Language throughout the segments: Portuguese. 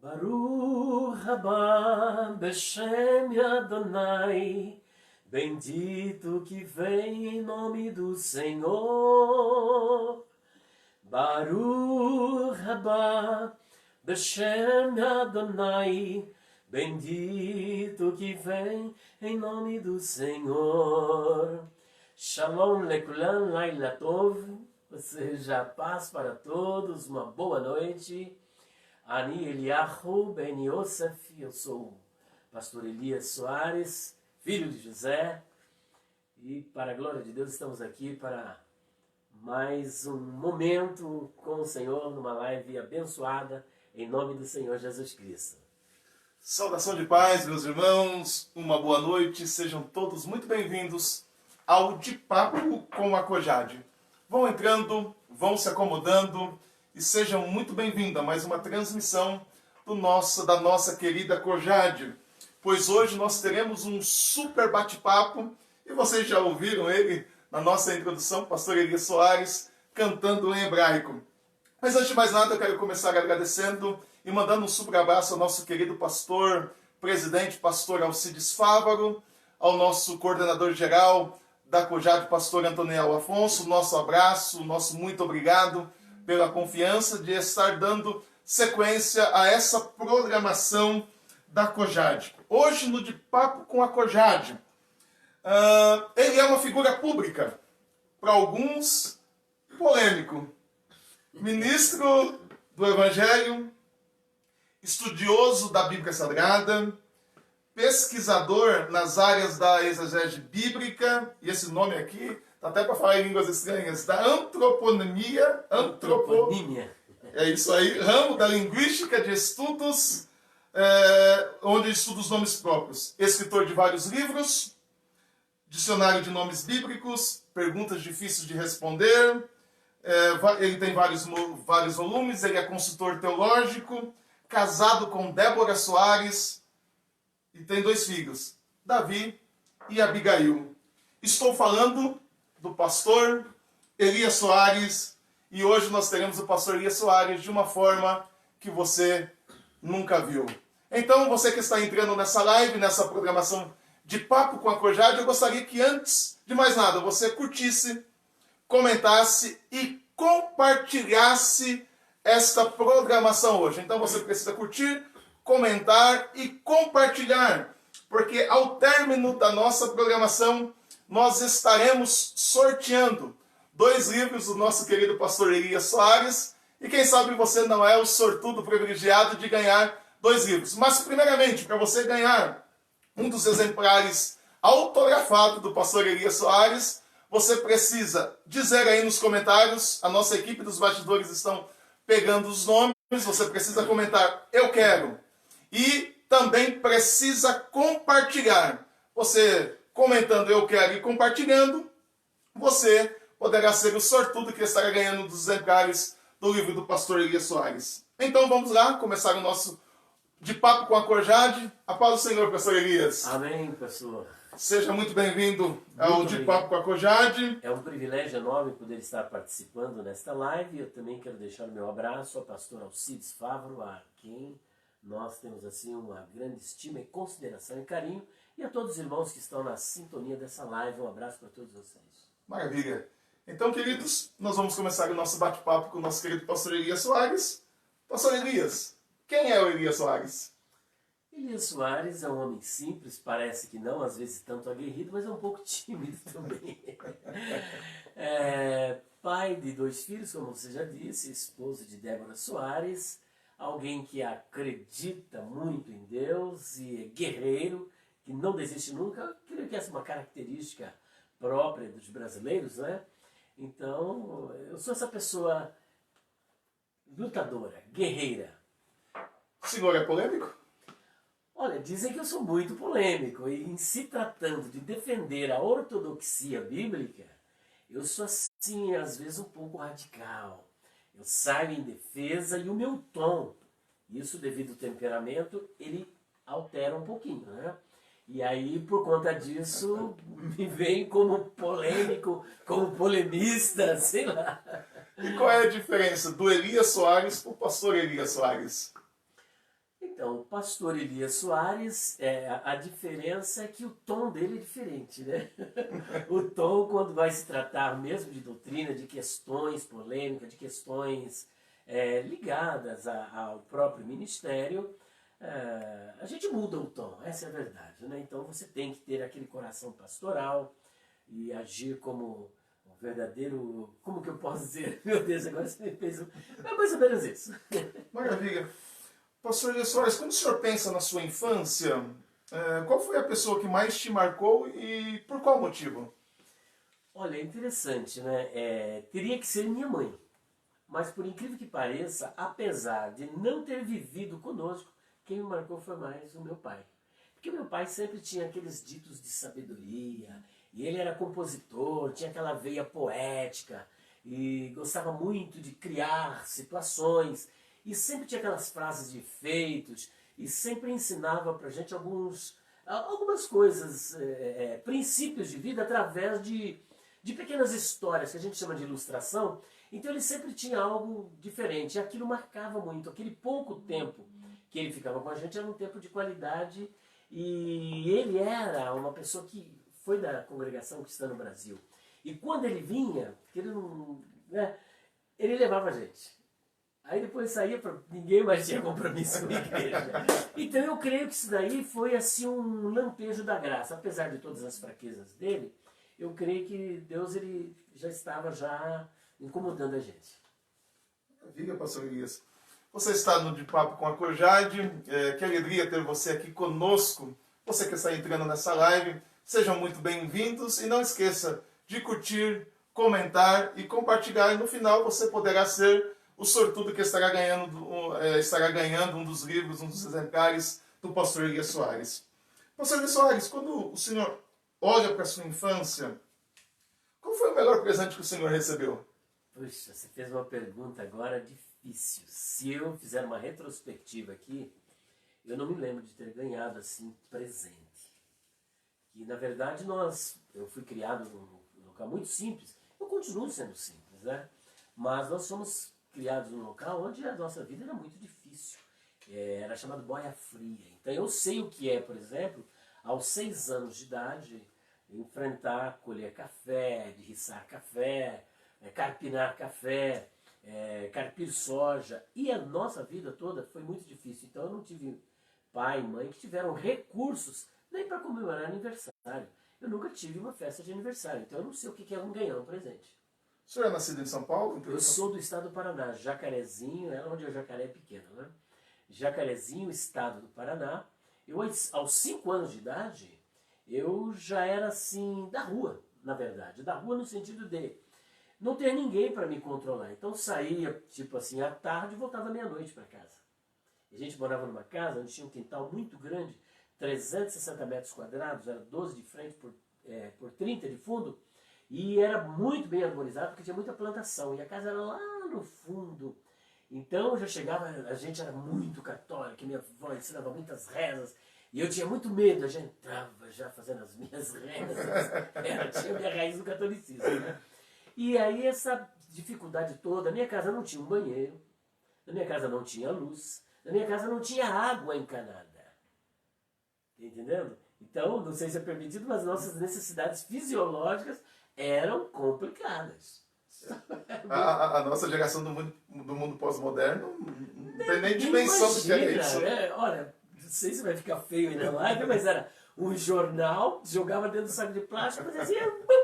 Baruch haba Beshem Adonai, bendito que vem em nome do Senhor. Baruch haba Beshem Adonai, bendito que vem em nome do Senhor. Shalom lekulam, laila tov, ou seja, paz para todos, uma boa noite. Ani Eliyahu ben Yosef, eu sou o pastor Elias Soares, filho de José, e para a glória de Deus estamos aqui para mais um momento com o Senhor, numa live abençoada, em nome do Senhor Jesus Cristo. Saudação de paz, meus irmãos, uma boa noite, sejam todos muito bem-vindos ao De Papo com a Cojade. Vão entrando, vão se acomodando e sejam muito bem-vindos a mais uma transmissão da nossa querida Cojade, pois hoje nós teremos um super bate-papo e vocês já ouviram ele na nossa introdução, pastor Elias Soares, cantando em hebraico. Mas antes de mais nada eu quero começar agradecendo e mandando um super abraço ao nosso querido pastor, presidente, pastor Alcides Fávaro, ao nosso coordenador geral da Cojade, pastor Antoniel Afonso, nosso abraço, nosso muito obrigado pela confiança de estar dando sequência a essa programação da Cojade. Hoje, no De Papo com a Cojade, ele é uma figura pública, para alguns, polêmico. Ministro do Evangelho, estudioso da Bíblia Sagrada, pesquisador nas áreas da exegese bíblica, e esse nome aqui, tá até para falar em línguas estranhas, da antroponimia, é isso aí, ramo da linguística de estudos, onde estuda os nomes próprios. Escritor de vários livros, dicionário de nomes bíblicos, perguntas difíceis de responder, ele tem vários volumes, ele é consultor teológico, casado com Débora Soares, e tem 2 filhos, Davi e Abigail. Estou falando do pastor Elias Soares, e hoje nós teremos o pastor Elias Soares de uma forma que você nunca viu. Então, você que está entrando nessa live, nessa programação de Papo com a Cojade, eu gostaria que antes de mais nada, você curtisse, comentasse e compartilhasse esta programação hoje. Então você precisa curtir, comentar e compartilhar, porque ao término da nossa programação, nós estaremos sorteando 2 livros do nosso querido pastor Elias Soares, e quem sabe você não é o sortudo privilegiado de ganhar 2 livros. Mas primeiramente, para você ganhar um dos exemplares autografado do pastor Elias Soares, você precisa dizer aí nos comentários, a nossa equipe dos bastidores estão pegando os nomes, você precisa comentar, eu quero. E também precisa compartilhar. Você comentando, eu quero, e compartilhando, você poderá ser o sortudo que estará ganhando dos exemplares do livro do pastor Elias Soares. Então vamos lá, começar o nosso De Papo com a Cojade. A paz do Senhor, pastor Elias. Amém, pastor. Seja muito bem-vindo ao De Papo com a Cojade. É um privilégio enorme poder estar participando nesta live. Eu também quero deixar o meu abraço ao pastor Alcides Fávaro, a quem nós temos assim uma grande estima e consideração e carinho, e a todos os irmãos que estão na sintonia dessa live. Um abraço para todos vocês. Maravilha. Então, queridos, nós vamos começar o nosso bate-papo com o nosso querido pastor Elias Soares. Pastor Elias, quem é o Elias Soares? Elias Soares é um homem simples, parece que não, às vezes tanto aguerrido, mas é um pouco tímido também. Pai de 2 filhos, como você já disse, esposo de Débora Soares, alguém que acredita muito em Deus e é guerreiro, que não desiste nunca. Eu creio que essa é uma característica própria dos brasileiros, né? Então, eu sou essa pessoa lutadora, guerreira. O senhor é polêmico? Olha, dizem que eu sou muito polêmico, e em se tratando de defender a ortodoxia bíblica, eu sou assim, às vezes um pouco radical. Eu saio em defesa e o meu tom, isso devido ao temperamento, ele altera um pouquinho, né? E aí, por conta disso, me veem como polêmico, como polemista, sei lá. E qual é a diferença do Elias Soares para o pastor Elias Soares? Então, o pastor Elias Soares, a diferença é que o tom dele é diferente, né? O tom, quando vai se tratar mesmo de doutrina, de questões polêmicas, de questões ligadas ao próprio ministério, a gente muda o tom, essa é a verdade, né? Então você tem que ter aquele coração pastoral e agir como um verdadeiro... Como que eu posso dizer? Meu Deus, agora você me fez... É mais ou menos isso. Maravilha. Pastor Elias Soares, quando o senhor pensa na sua infância, qual foi a pessoa que mais te marcou e por qual motivo? Olha, é interessante, né? Teria que ser minha mãe. Mas por incrível que pareça, apesar de não ter vivido conosco, quem me marcou foi mais o meu pai. Porque o meu pai sempre tinha aqueles ditos de sabedoria, e ele era compositor, tinha aquela veia poética, e gostava muito de criar situações, e sempre tinha aquelas frases de efeitos, e sempre ensinava pra gente algumas coisas, princípios de vida através de pequenas histórias, que a gente chama de ilustração. Então ele sempre tinha algo diferente, e aquilo marcava muito. Aquele pouco tempo que ele ficava com a gente era um tempo de qualidade, e ele era uma pessoa que foi da congregação cristã no Brasil. E quando ele vinha, ele levava a gente. Aí depois saía, ninguém mais tinha compromisso com a igreja. Então eu creio que isso daí foi assim um lampejo da graça. Apesar de todas as fraquezas dele, eu creio que Deus ele já estava incomodando a gente. Maravilha, pastor Elias. Você está no De Papo com a Cojade. Que alegria ter você aqui conosco. Você que está entrando nessa live, sejam muito bem-vindos. E não esqueça de curtir, comentar e compartilhar. E no final você poderá ser o sortudo que estará ganhando um dos livros, um dos exemplares do pastor Elias Soares. Pastor Elias Soares, quando o senhor olha para a sua infância, qual foi o melhor presente que o senhor recebeu? Puxa, você fez uma pergunta agora difícil. Se eu fizer uma retrospectiva aqui, eu não me lembro de ter ganhado assim presente. E na verdade eu fui criado num local muito simples. Eu continuo sendo simples, né? Mas nós somos criados num local onde a nossa vida era muito difícil. Era chamado boia fria. Então eu sei o que é, por exemplo, aos 6 anos de idade, enfrentar, colher café, derriçar café, carpinar café, carpir soja. E a nossa vida toda foi muito difícil. Então eu não tive pai e mãe que tiveram recursos nem para comemorar aniversário. Eu nunca tive uma festa de aniversário. Então eu não sei o que é ganhar um presente. O senhor é nascido em São Paulo? Eu sou do estado do Paraná, Jacarezinho, onde o jacaré é pequeno, né? Jacarezinho, estado do Paraná. Eu, aos 5 anos de idade, eu já era assim, da rua, na verdade. Da rua no sentido de não ter ninguém para me controlar. Então saía, tipo assim, à tarde e voltava meia-noite para casa. A gente morava numa casa onde tinha um quintal muito grande, 360 metros quadrados, era 12 de frente por 30 de fundo. E era muito bem arborizado, porque tinha muita plantação. E a casa era lá no fundo. Então já chegava, a gente era muito católica, minha avó ensinava muitas rezas. E eu tinha muito medo, eu já entrava já fazendo as minhas rezas. Tinha minha raiz no catolicismo, né? E aí essa dificuldade toda, na minha casa não tinha um banheiro, na minha casa não tinha luz, na minha casa não tinha água encanada. Tá entendendo? Então, não sei se é permitido, mas nossas necessidades fisiológicas eram complicadas. A nossa geração do mundo pós-moderno não tem nem dimensão do que é isso. Olha, não sei se vai ficar feio aí na live, mas era um jornal, jogava dentro do saco de plástico, mas assim,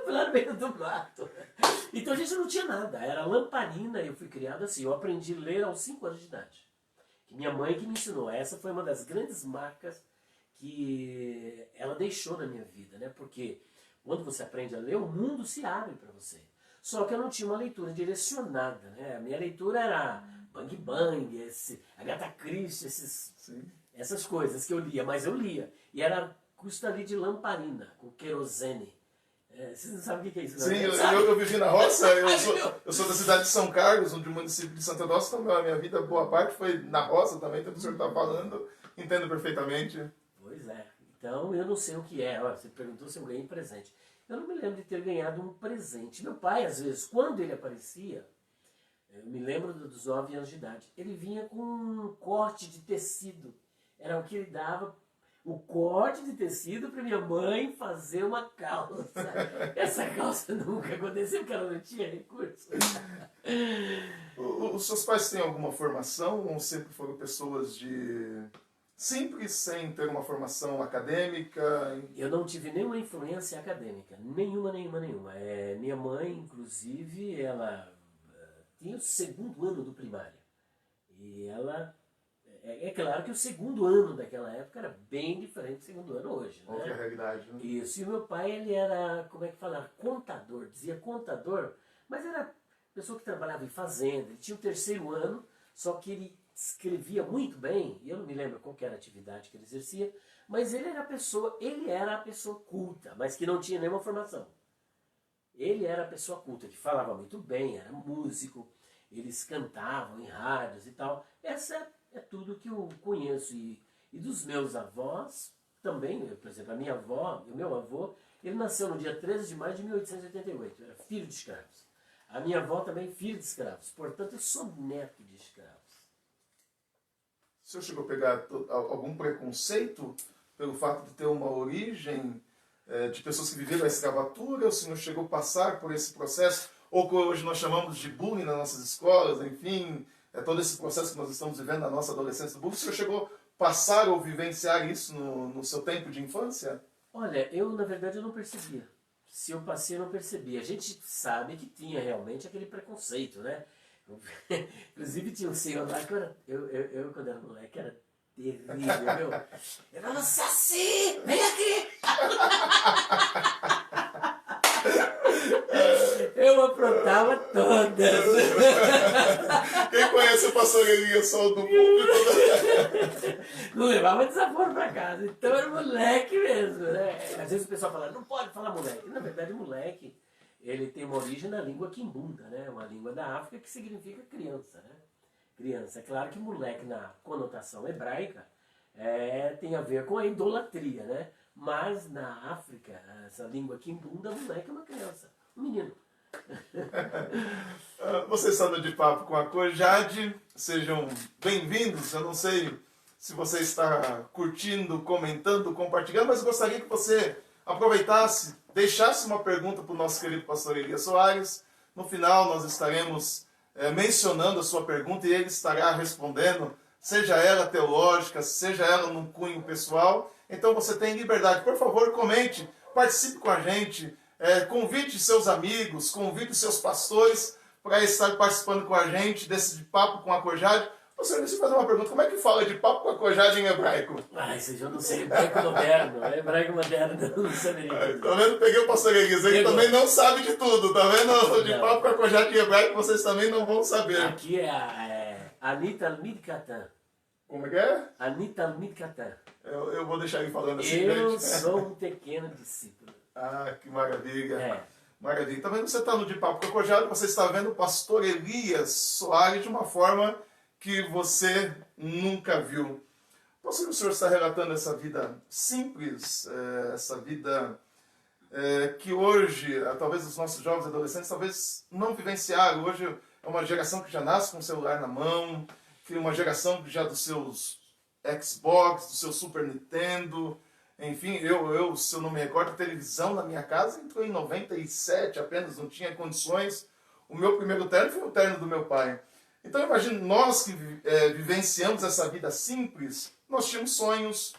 lá no meio do mato. Então a gente não tinha nada, era lamparina. Eu fui criado assim, eu aprendi a ler aos 5 anos de idade. Minha mãe que me ensinou. Essa foi uma das grandes marcas que ela deixou na minha vida, né? Porque quando você aprende a ler, o mundo se abre para você. Só que eu não tinha uma leitura direcionada, né? A minha leitura era Bang Bang, Agatha Christie, essas coisas que eu lia, mas eu lia. E era custo ali de lamparina, com querosene. Vocês não sabem o que é isso, não? Sim, eu vivi na roça, eu sou da cidade de São Carlos, do município de Santa Rosa, então a minha vida, boa parte, foi na roça também, então o senhor está falando, entendo perfeitamente. Pois é. Então eu não sei o que é. Olha, você perguntou se eu ganhei presente. Eu não me lembro de ter ganhado um presente. Meu pai, às vezes, quando ele aparecia, eu me lembro dos 9 anos de idade, ele vinha com um corte de tecido. era o que ele dava o corte de tecido para minha mãe fazer uma calça. Essa calça nunca aconteceu porque ela não tinha recurso. Os seus pais têm alguma formação ou sempre foram pessoas de simples, sem ter uma formação acadêmica? Eu não tive nenhuma influência acadêmica, nenhuma. Minha mãe, inclusive, ela tinha o 2º ano do primário. E ela... É claro que o 2º ano daquela época era bem diferente do 2º ano hoje, né? Outra realidade, né? Isso. E o meu pai, ele era, como é que fala? Contador. Dizia contador, mas era pessoa que trabalhava em fazenda. Ele tinha o 3º ano, só que ele escrevia muito bem. E eu não me lembro qual que era a atividade que ele exercia, mas ele era a pessoa culta, mas que não tinha nenhuma formação. Ele era a pessoa culta, que falava muito bem, era músico, eles cantavam em rádios e tal. Essa é tudo que eu conheço. E dos meus avós também, por exemplo, a minha avó, o meu avô, ele nasceu no dia 13 de maio de 1888, era filho de escravos. A minha avó também, filho de escravos, portanto eu sou neto de escravos. O senhor chegou a pegar algum preconceito pelo fato de ter uma origem de pessoas que viveram a escravatura? O senhor chegou a passar por esse processo? Ou que hoje nós chamamos de bullying nas nossas escolas, enfim, todo esse processo que nós estamos vivendo na nossa adolescência do bullying. O senhor chegou a passar ou vivenciar isso no seu tempo de infância? Olha, eu na verdade eu não percebia. Se eu passei, eu não percebia. A gente sabe que tinha realmente aquele preconceito, né? Inclusive tinha um senhor lá que eu quando era moleque, era terrível, meu. Eu falava, Saci, vem aqui! Eu aprontava todas. Quem conhece o pastor Elias, só do público? Não levava desaforo pra casa. Então era moleque mesmo, né? Às vezes o pessoal fala, não pode falar moleque. Na verdade, moleque, ele tem uma origem na língua quimbunda, né? Uma língua da África que significa criança, né? Criança. É claro que moleque, na conotação hebraica, tem a ver com a idolatria, né? Mas na África, essa língua quimbunda, moleque é uma criança, um menino. Você está no De Papo com a Cojade, sejam bem-vindos. Eu não sei se você está curtindo, comentando, compartilhando, mas gostaria que você aproveitasse, deixasse uma pergunta para o nosso querido pastor Elias Soares. No final nós estaremos mencionando a sua pergunta e ele estará respondendo, seja ela teológica, seja ela num cunho pessoal. Então você tem liberdade. Por favor, comente, participe com a gente. Convide seus amigos, convide seus pastores para estar participando com a gente desse De Papo com a Cojade. Pastor, deixa eu fazer uma pergunta. Como é que fala de papo com a Cojade em hebraico? Isso eu não sei. Hebraico moderno. Hebraico moderno, não saberia. Tá vendo? Peguei o pastor Elias aí, que também não sabe de tudo. Tá vendo? De Papo com a Cojade em hebraico, vocês também não vão saber. Aqui é Anitalmid Katan. Como é que é? Anitalmid Katan. Eu vou deixar ele falando assim, Eu gente. sou um pequeno discípulo. Ah, que maravilha. É. Maravilha. Tá vendo? Você está no De Papo com a Cojade, você está vendo o pastor Elias Soares de uma forma que você nunca viu. Pastor, o senhor está relatando essa vida simples, essa vida que hoje, talvez os nossos jovens adolescentes, talvez não vivenciaram. Hoje é uma geração que já nasce com o celular na mão, que é uma geração já dos seus Xbox, do seu Super Nintendo. Enfim, se eu não me recordo, a televisão na minha casa entrou em 97 apenas, não tinha condições. O meu primeiro terno foi o terno do meu pai. Então, imagine, nós que vivenciamos essa vida simples, nós tínhamos sonhos,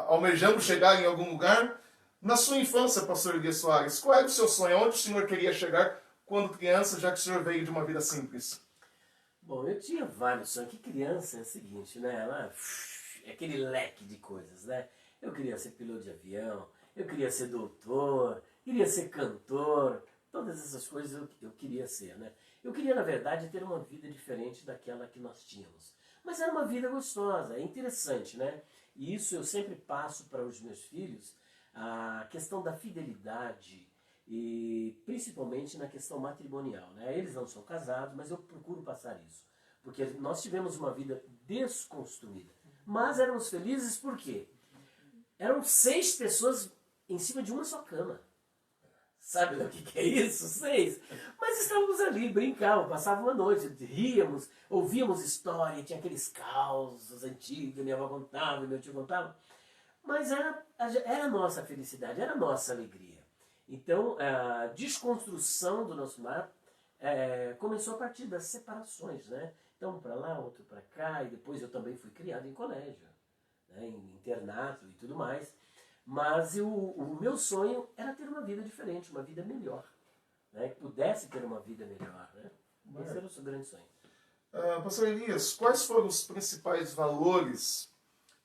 almejamos chegar em algum lugar. Na sua infância, pastor Elias Soares, qual era o seu sonho? Onde o senhor queria chegar quando criança, já que o senhor veio de uma vida simples? Bom, eu tinha vários sonhos. Que criança é o seguinte, né? Ela é aquele leque de coisas, né? Eu queria ser piloto de avião, eu queria ser doutor, queria ser cantor, todas essas coisas eu queria ser, né? Eu queria, na verdade, ter uma vida diferente daquela que nós tínhamos. Mas era uma vida gostosa, é interessante, né? E isso eu sempre passo para os meus filhos, a questão da fidelidade, e principalmente na questão matrimonial, né? Eles não são casados, mas eu procuro passar isso. Porque nós tivemos uma vida desconstruída. Mas éramos felizes por quê? Eram 6 pessoas em cima de uma só cama. Sabe o que é isso? 6. Mas estávamos ali, brincávamos, passávamos a noite, ríamos, ouvíamos história, tinha aqueles causos antigos, minha avó contava, meu tio contava. Mas era a nossa felicidade, era a nossa alegria. Então, a desconstrução do nosso lar começou a partir das separações, né? Então, um para lá, outro para cá, e depois eu também fui criado em colégio, né? Em internato e tudo mais. Mas o meu sonho era ter uma vida diferente, uma vida melhor, né? Que pudesse ter uma vida melhor, né? Esse era o seu grande sonho. Pastor Elias, quais foram os principais valores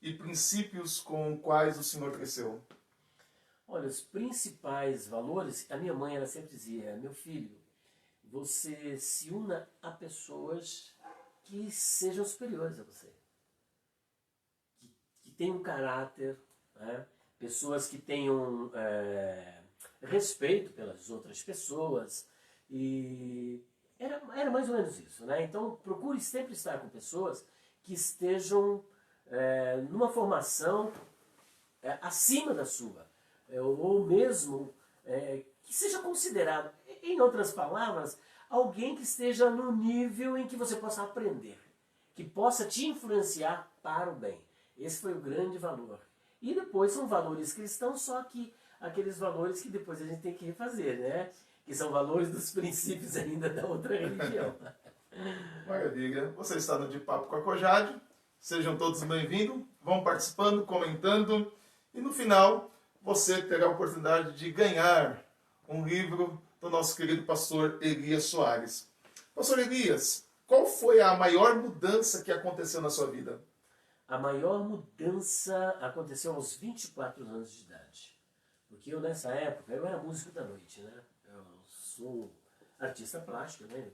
e princípios com os quais o senhor cresceu? Olha, os principais valores, a minha mãe ela sempre dizia, meu filho, você se una a pessoas que sejam superiores a você, que tenham caráter, né? Pessoas que tenham respeito pelas outras pessoas, e era mais ou menos isso, né? Então procure sempre estar com pessoas que estejam numa formação acima da sua, ou mesmo que seja considerado, em outras palavras, alguém que esteja no nível em que você possa aprender, que possa te influenciar para o bem. Esse foi o grande valor. E depois são valores cristãos, só que aqueles valores que depois a gente tem que refazer, né? Que são valores dos princípios ainda da outra religião. Maravilha. Você está no De Papo com a Cojade. Sejam todos bem-vindos. Vão participando, comentando. E no final, você terá a oportunidade de ganhar um livro do nosso querido pastor Elias Soares. Pastor Elias, qual foi a maior mudança que aconteceu na sua vida? A maior mudança aconteceu aos 24 anos de idade. Porque eu, nessa época, eu era músico da noite, né? Eu sou artista plástico, né?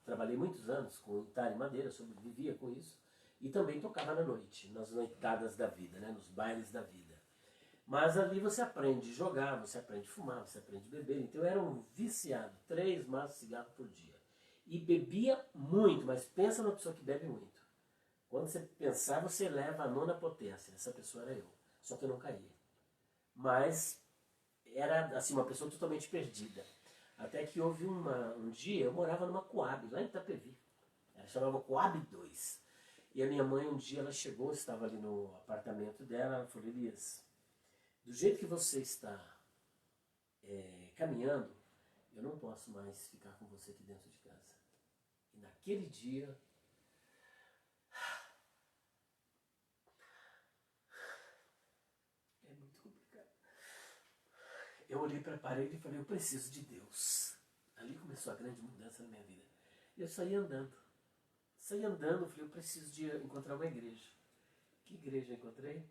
Trabalhei muitos anos com guitarra e madeira, sobrevivia com isso. E também tocava na noite, nas noitadas da vida, né? Nos bailes da vida. Mas ali você aprende a jogar, você aprende a fumar, você aprende a beber. Então eu era um viciado, 3 maços de cigarro por dia. E bebia muito, mas pensa numa pessoa que bebe muito. Quando você pensar, você leva a 9ª potência. Essa pessoa era eu. Só que eu não caía. Mas era assim, uma pessoa totalmente perdida. Até que houve um dia, eu morava numa Coab, lá em Itapevi. Ela chamava Coab 2. E a minha mãe, um dia, ela chegou, estava ali no apartamento dela, ela falou, Elias, do jeito que você está caminhando, eu não posso mais ficar com você aqui dentro de casa. E naquele dia, é muito complicado. Eu olhei para a parede e falei, eu preciso de Deus. Ali começou a grande mudança na minha vida. E eu saí andando. Eu falei, eu preciso de encontrar uma igreja. Que igreja eu encontrei?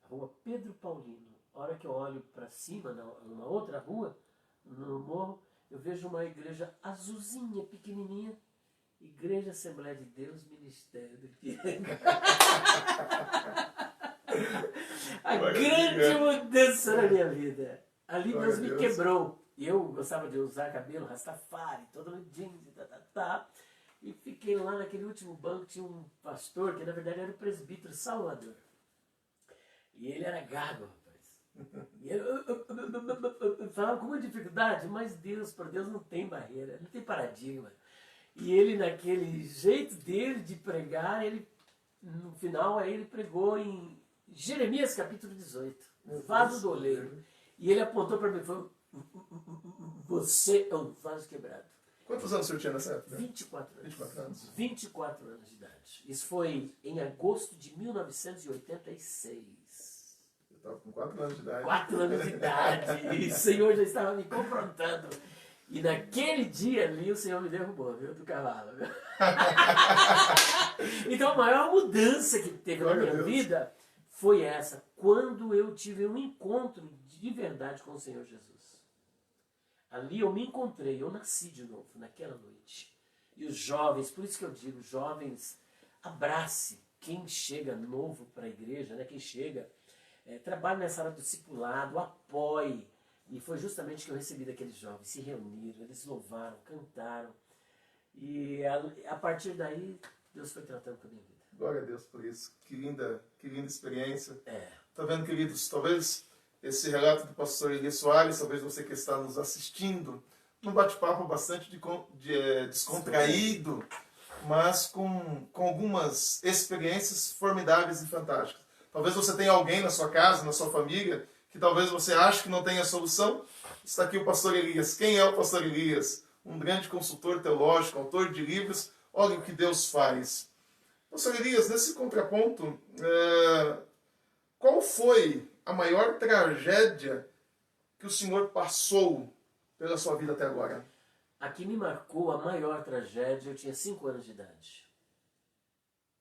A rua Pedro Paulino. A hora que eu olho para cima, numa outra rua, no morro, eu vejo uma igreja azulzinha, pequenininha. Igreja Assembleia de Deus, Ministério do Piranga. A grande mudança na minha vida. Ali Deus me quebrou. E eu gostava de usar cabelo rastafari, todo no jeans e E fiquei lá naquele último banco, tinha um pastor, que na verdade era o presbítero Salvador. E ele era gago, rapaz. E eu falava com muita dificuldade, mas Deus, para Deus não tem barreira, não tem paradigma. E ele, naquele jeito dele de pregar, ele, no final, aí ele pregou em Jeremias capítulo 18, vaso do oleiro. E ele apontou para mim e falou, você é um vaso quebrado. Quantos anos o senhor tinha nessa época? 24 anos. 24 anos. 24 anos de idade. Isso foi em agosto de 1986. Eu estava com 4 anos de idade. 4 anos de idade. E o Senhor já estava me confrontando. E naquele dia ali o Senhor me derrubou, viu, do cavalo. Então a maior mudança que teve na minha vida foi essa. Quando eu tive um encontro de verdade com o Senhor Jesus. Ali eu me encontrei, eu nasci de novo naquela noite. E os jovens, por isso que eu digo, jovens, abrace quem chega novo para a igreja, né? Quem chega, trabalhe nessa área do discipulado, apoie. E foi justamente que eu recebi daqueles jovens, se reuniram, eles louvaram, cantaram. E a partir daí, Deus foi tratando com a minha vida. Glória a Deus por isso. Que linda experiência. Tá vendo, queridos? Talvez esse relato do pastor Elias Soares, talvez você que está nos assistindo, num bate-papo bastante descontraído, mas com algumas experiências formidáveis e fantásticas. Talvez você tenha alguém na sua casa, na sua família, que talvez você ache que não tenha solução. Está aqui o pastor Elias. Quem é o pastor Elias? Um grande consultor teológico, autor de livros. Olha o que Deus faz. Pastor Elias, nesse contraponto, qual foi a maior tragédia que o senhor passou pela sua vida até agora? A que me marcou a maior tragédia, eu tinha 5 anos de idade.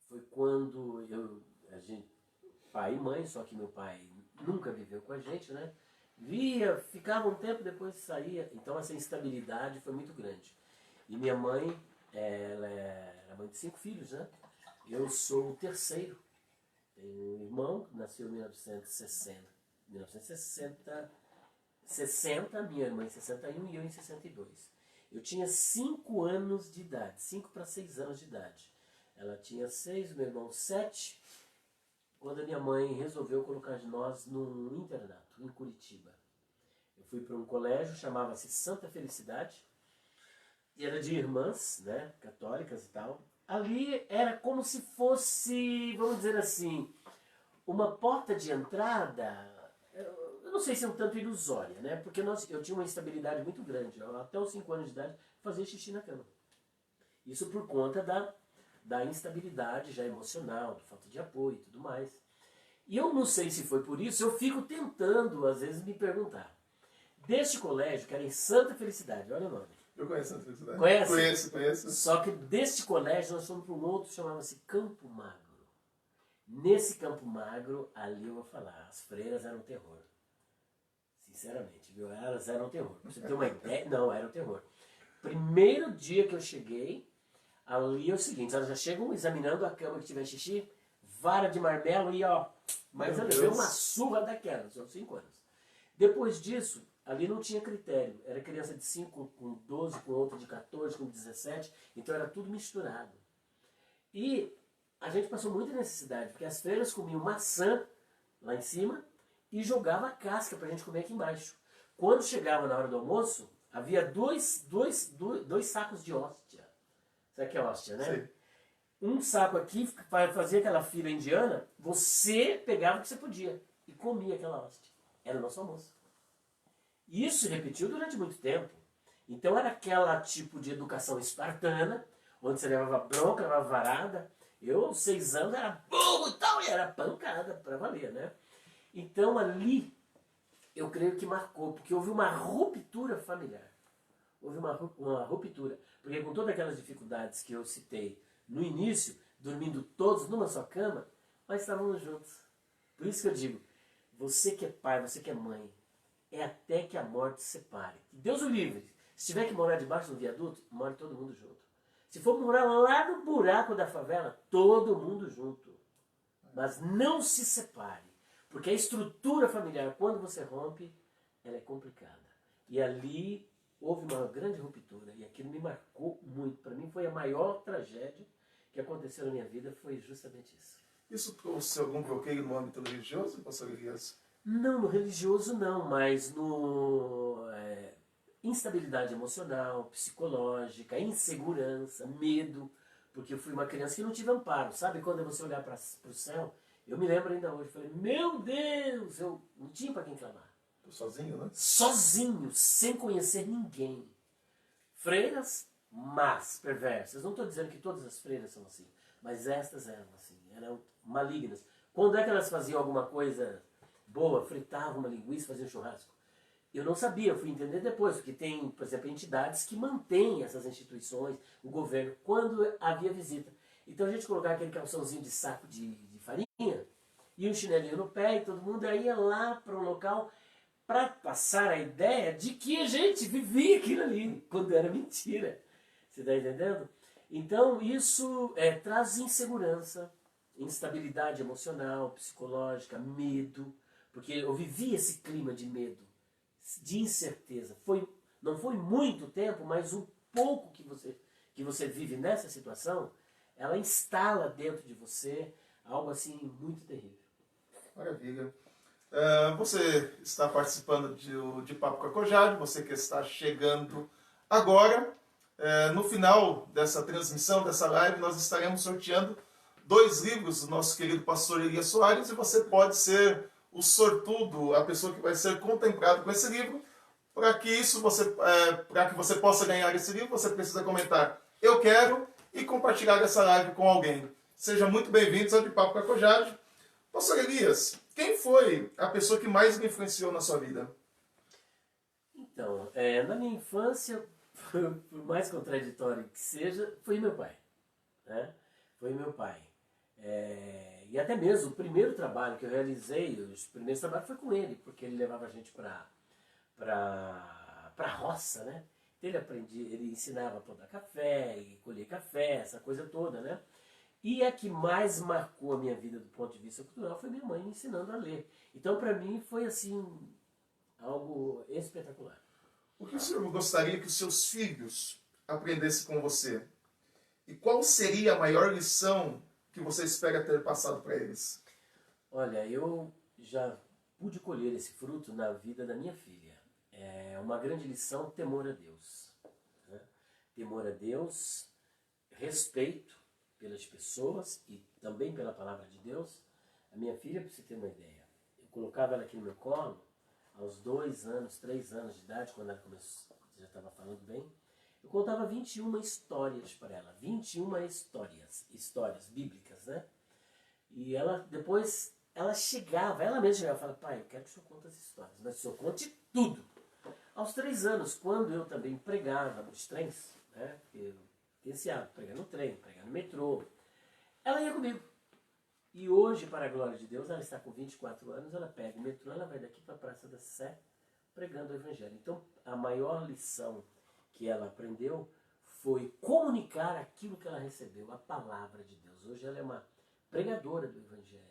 Foi quando pai e mãe, só que meu pai nunca viveu com a gente, né? Ficava um tempo, depois saía. Então essa instabilidade foi muito grande. E minha mãe, ela era mãe de 5 filhos, né? Eu sou o terceiro. Tenho um irmão que nasceu em 1960. 1960, minha irmã em 61 e eu em 62. Eu tinha 5 anos de idade, 5 para 6 anos de idade. Ela tinha 6, meu irmão 7, quando a minha mãe resolveu colocar nós num internato, em Curitiba. Eu fui para um colégio, chamava-se Santa Felicidade, e era de irmãs, né, católicas e tal. Ali era como se fosse, vamos dizer assim, uma porta de entrada, eu não sei se é um tanto ilusória, né? Porque eu tinha uma instabilidade muito grande. Até os 5 anos de idade, fazia xixi na cama. Isso por conta da instabilidade já emocional, da falta de apoio e tudo mais. E eu não sei se foi por isso, eu fico tentando, às vezes, me perguntar. Deste colégio, que era em Santa Felicidade, olha o nome. Eu conheço Santa Felicidade. Conhece? Conheço. Só que deste colégio nós fomos para um outro, chamava-se Campo Magro. Nesse Campo Magro, ali eu vou falar, as freiras eram terror. Sinceramente, viu? Elas eram terror. Pra você ter uma ideia, não, era o terror. Primeiro dia que eu cheguei, ali é o seguinte, elas já chegam examinando a cama que tiver xixi, vara de marmelo e ó, mas eu levei uma surra daquelas, aos 5 anos. Depois disso, ali não tinha critério, era criança de 5 com 12, com outra de 14, com 17, então era tudo misturado. E a gente passou muita necessidade, porque as freiras comiam maçã lá em cima e jogava a casca pra gente comer aqui embaixo. Quando chegava na hora do almoço, havia dois sacos de hóstia. Sabe o que é hóstia, né? Sim. Um saco aqui, fazia aquela fila indiana, você pegava o que você podia e comia aquela hóstia. Era o nosso almoço. E isso se repetiu durante muito tempo. Então era aquela tipo de educação espartana, onde você levava bronca, levava varada. Eu, aos 6 anos, era burro e tal, e era pancada pra valer, né? Então ali, eu creio que marcou, porque houve uma ruptura familiar. Houve uma ruptura. Porque com todas aquelas dificuldades que eu citei no início, dormindo todos numa só cama, mas estávamos juntos. Por isso que eu digo, você que é pai, você que é mãe, é até que a morte separe. Deus o livre. Se tiver que morar debaixo do viaduto, more todo mundo junto. Se for morar lá no buraco da favela, todo mundo junto. Mas não se separe. Porque a estrutura familiar, quando você rompe, ela é complicada. E ali houve uma grande ruptura. E aquilo me marcou muito. Para mim foi a maior tragédia que aconteceu na minha vida, foi justamente isso. Isso trouxe algum bloqueio no âmbito religioso, pastor Elias? Não, no religioso não, mas no instabilidade emocional, psicológica, insegurança, medo. Porque eu fui uma criança que não tive amparo. Sabe quando você olhar para o céu? Eu me lembro ainda hoje, falei, meu Deus, eu não tinha para quem clamar. Tô sozinho, né? Sozinho, sem conhecer ninguém. Freiras, mas perversas. Não estou dizendo que todas as freiras são assim, mas estas eram assim, eram malignas. Quando é que elas faziam alguma coisa boa, fritavam uma linguiça, faziam churrasco? Eu não sabia, eu fui entender depois, porque tem, por exemplo, entidades que mantêm essas instituições, o governo, quando havia visita. Então a gente colocava aquele calçãozinho de saco de farinha, e um chinelinho no pé, e todo mundo ia lá para um local para passar a ideia de que a gente vivia aquilo ali, quando era mentira. Você está entendendo? Então isso traz insegurança, instabilidade emocional, psicológica, medo, porque eu vivi esse clima de medo, de incerteza. Não foi muito tempo, mas o pouco que você vive nessa situação, ela instala dentro de você algo assim muito terrível. Maravilha. Você está participando de Papo com a Cojade, você que está chegando agora. No final dessa transmissão, dessa live, nós estaremos sorteando 2 livros do nosso querido pastor Elias Soares, e você pode ser o sortudo, a pessoa que vai ser contemplado com esse livro. Para que você possa ganhar esse livro, você precisa comentar "eu quero" e compartilhar essa live com alguém. Seja muito bem-vindos ao De Papo com a Cojade. Pastor Elias, quem foi a pessoa que mais me influenciou na sua vida? Então, na minha infância, por mais contraditório que seja, foi meu pai. Né? Foi meu pai. E até mesmo o primeiro trabalho que eu realizei, os primeiros trabalhos foi com ele, porque ele levava a gente para roça, né? Ele ensinava a plantar café e colher café, essa coisa toda, né? E a que mais marcou a minha vida do ponto de vista cultural foi minha mãe me ensinando a ler. Então, para mim, foi assim, algo espetacular. O que o senhor gostaria que os seus filhos aprendessem com você? E qual seria a maior lição que você espera ter passado para eles? Olha, eu já pude colher esse fruto na vida da minha filha. É uma grande lição, temor a Deus. Né? Temor a Deus, respeito pelas pessoas e também pela palavra de Deus. A minha filha, para você ter uma ideia, eu colocava ela aqui no meu colo, aos 2 anos, 3 anos de idade, quando ela começou, já estava falando bem, eu contava 21 histórias para ela, 21 histórias bíblicas, né? E ela, depois, ela mesma chegava e falava: pai, eu quero que o senhor conte as histórias, mas o senhor conte tudo. Aos 3 anos, quando eu também pregava nos trens, né? Porque eu pensava, pregar no trem, pregar no metrô, ela ia comigo. E hoje, para a glória de Deus, ela está com 24 anos, ela pega o metrô, ela vai daqui para a Praça da Sé, pregando o Evangelho. Então, a maior lição que ela aprendeu foi comunicar aquilo que ela recebeu, a palavra de Deus. Hoje ela é uma pregadora do Evangelho.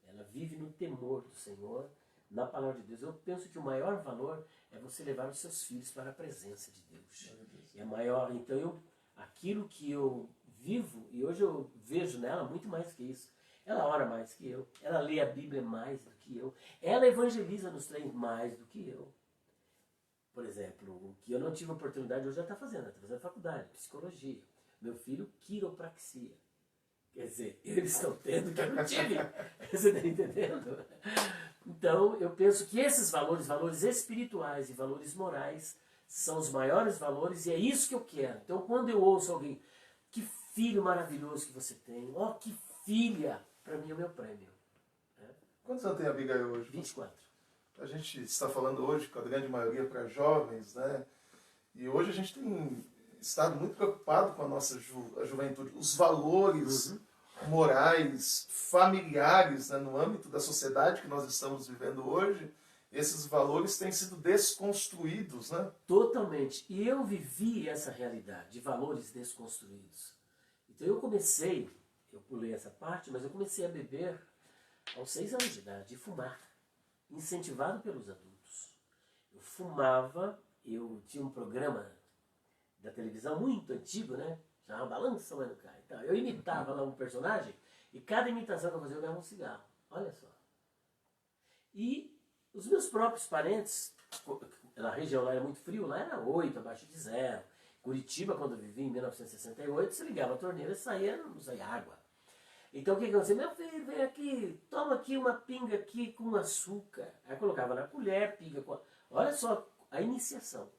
Ela vive no temor do Senhor, na palavra de Deus. Eu penso que o maior valor é você levar os seus filhos para a presença de Deus. É maior. Então, aquilo que eu vivo, e hoje eu vejo nela muito mais que isso. Ela ora mais que eu, ela lê a Bíblia mais do que eu, ela evangeliza nos trens mais do que eu. Por exemplo, o que eu não tive oportunidade hoje, ela está fazendo. Ela está fazendo faculdade, psicologia. Meu filho, quiropraxia. Quer dizer, eles estão tendo que eu não tive. Você está entendendo? Então, eu penso que esses valores espirituais e valores morais, são os maiores valores, e é isso que eu quero. Então, quando eu ouço alguém, que filho maravilhoso que você tem, que filha, para mim é o meu prêmio. Quantos anos tem a Abigail hoje? 24. A gente está falando hoje, com a grande maioria, para jovens, né? E hoje a gente tem estado muito preocupado com a nossa juventude. Os valores morais, familiares, né, no âmbito da sociedade que nós estamos vivendo hoje, esses valores têm sido desconstruídos, né? Totalmente. E eu vivi essa realidade de valores desconstruídos. Então eu pulei essa parte, mas eu comecei a beber aos 6 anos de idade e fumar, incentivado pelos adultos. Eu fumava, eu tinha um programa da televisão muito antigo, né? Chamava Balança Mano Cai. Então, eu imitava lá um personagem e cada imitação que eu fazia eu ganhava um cigarro. Olha só. E os meus próprios parentes, na região lá era muito frio, lá era 8, abaixo de 0. Curitiba, quando eu vivi em 1968, você ligava a torneira e não saía água. Então o que aconteceu? Meu filho, vem aqui, toma aqui uma pinga aqui com açúcar. Aí eu colocava na colher, pinga com... Olha só a iniciação.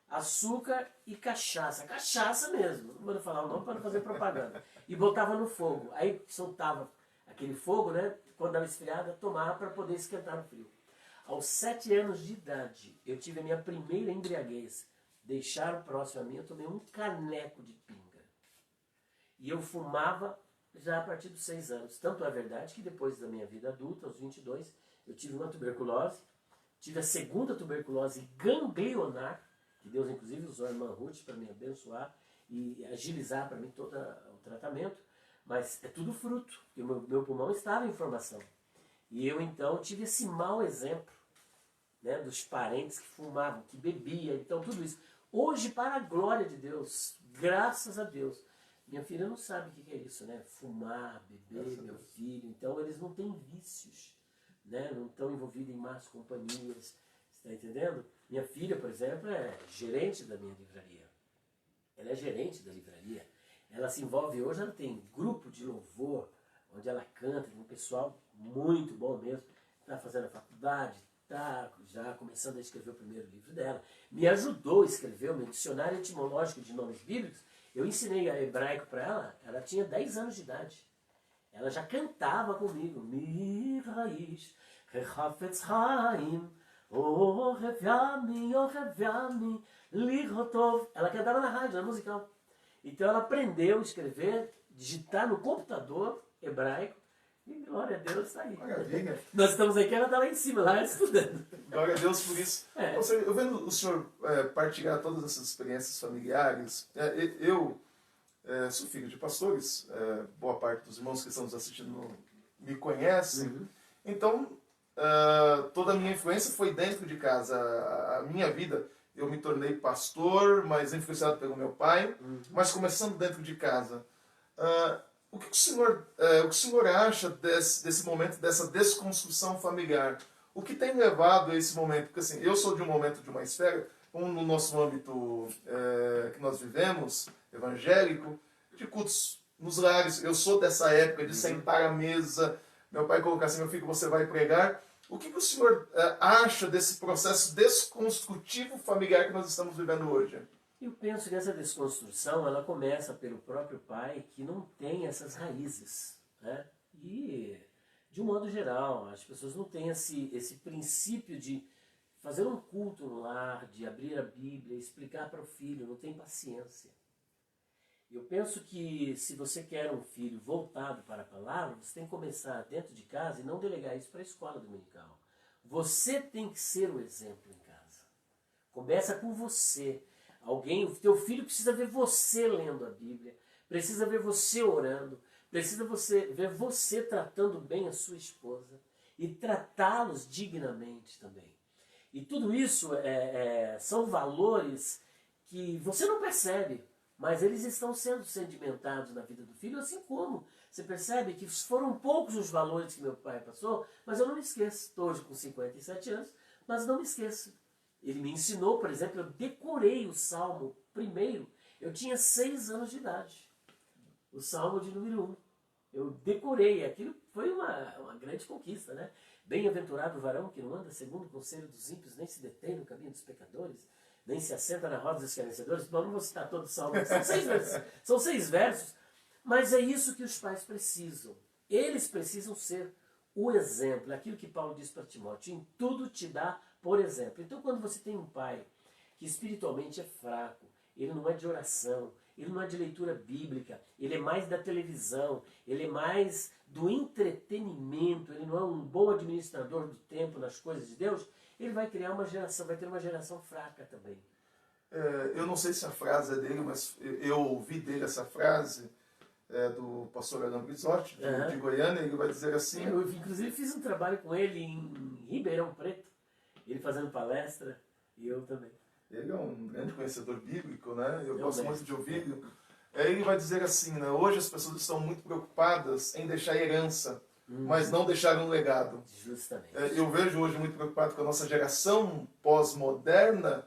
Açúcar e cachaça. Cachaça mesmo. Não vou falar o nome para não fazer propaganda. E botava no fogo. Aí soltava aquele fogo, né? Quando dava esfriada, tomava para poder esquentar no frio. Aos 7 anos de idade, eu tive a minha primeira embriaguez. Deixaram próximo a mim, eu tomei um caneco de pinga. E eu fumava já a partir dos 6 anos. Tanto é verdade que depois da minha vida adulta, aos 22, eu tive uma tuberculose. Tive a segunda tuberculose ganglionar, que Deus inclusive usou a irmã Ruth para me abençoar e agilizar para mim todo o tratamento. Mas é tudo fruto, porque o meu pulmão estava em formação. E eu então tive esse mau exemplo, né, dos parentes que fumavam, que bebiam, então tudo isso. Hoje, para a glória de Deus, graças a Deus, minha filha não sabe o que é isso, né? Fumar, beber, meu filho. Então eles não têm vícios. né? Não estão envolvidos em más companhias. Está entendendo? Minha filha, por exemplo, é gerente da minha livraria. Ela é gerente da livraria. Ela se envolve hoje, ela tem grupo de louvor, onde ela canta, tem um pessoal muito bom mesmo. Está fazendo a faculdade, está já começando a escrever o primeiro livro dela. Me ajudou a escrever o meu dicionário etimológico de nomes bíblicos. Eu ensinei a hebraico para ela, ela tinha 10 anos de idade. Ela já cantava comigo. Mi raiz, rechafetz chaim, orev yami, lirotov. Ela cantava na rádio, na musical. Então ela aprendeu a escrever, digitar no computador hebraico, e glória a Deus está aí. Maravilha. Nós estamos aqui, ela está lá em cima, lá estudando. Glória a Deus por isso. É. Ou seja, eu vendo o senhor partilhar todas essas experiências familiares, eu sou filho de pastores, boa parte dos irmãos que estão nos assistindo me conhecem, então toda a minha influência foi dentro de casa. A minha vida, eu me tornei pastor, mas influenciado pelo meu pai, mas começando dentro de casa. O que o senhor acha desse momento, dessa desconstrução familiar? O que tem levado a esse momento? Porque assim, eu sou de um momento de uma esfera, como no nosso âmbito que nós vivemos, evangélico, de cultos nos lares. Eu sou dessa época de sentar à mesa, meu pai colocar assim, meu filho, você vai pregar. O que o senhor acha desse processo desconstrutivo familiar que nós estamos vivendo hoje? Eu penso que essa desconstrução, ela começa pelo próprio pai, que não tem essas raízes, né? E, de um modo geral, as pessoas não têm esse princípio de fazer um culto no lar, de abrir a Bíblia, explicar para o filho, não tem paciência. Eu penso que se você quer um filho voltado para a palavra, você tem que começar dentro de casa e não delegar isso para a escola dominical. Você tem que ser o exemplo em casa. Começa com você. O teu filho precisa ver você lendo a Bíblia, precisa ver você orando, precisa ver você tratando bem a sua esposa e tratá-los dignamente também. E tudo isso são valores que você não percebe, mas eles estão sendo sedimentados na vida do filho, assim como você percebe que foram poucos os valores que meu pai passou, mas eu não me esqueço. Estou hoje com 57 anos, mas não me esqueço. Ele me ensinou, por exemplo, eu decorei o Salmo primeiro, eu tinha 6 anos de idade. O Salmo de número 1. Eu decorei, aquilo foi uma grande conquista, né? Bem-aventurado o varão que não anda segundo o conselho dos ímpios, nem se detém no caminho dos pecadores, nem se assenta na roda dos escarnecedores. Bom, não vou citar todo o Salmo, são 6 versos, mas é isso que os pais precisam. Eles precisam ser o exemplo, aquilo que Paulo diz para Timóteo, em tudo te dá por exemplo. Então, quando você tem um pai que espiritualmente é fraco, ele não é de oração, ele não é de leitura bíblica, ele é mais da televisão, ele é mais do entretenimento, ele não é um bom administrador do tempo nas coisas de Deus, ele vai criar uma geração, vai ter uma geração fraca também. Eu não sei se a frase é dele, mas eu ouvi dele essa frase, do pastor Alain Brizotti, de Goiânia, ele vai dizer assim... Eu, inclusive, fiz um trabalho com ele em Ribeirão Preto, ele fazendo palestra, e eu também. Ele é um grande conhecedor bíblico, né? Eu gosto muito de ouvi-lo. Ele vai dizer assim, né? Hoje as pessoas estão muito preocupadas em deixar herança, mas não deixar um legado. Justamente. Eu vejo hoje muito preocupado com a nossa geração pós-moderna,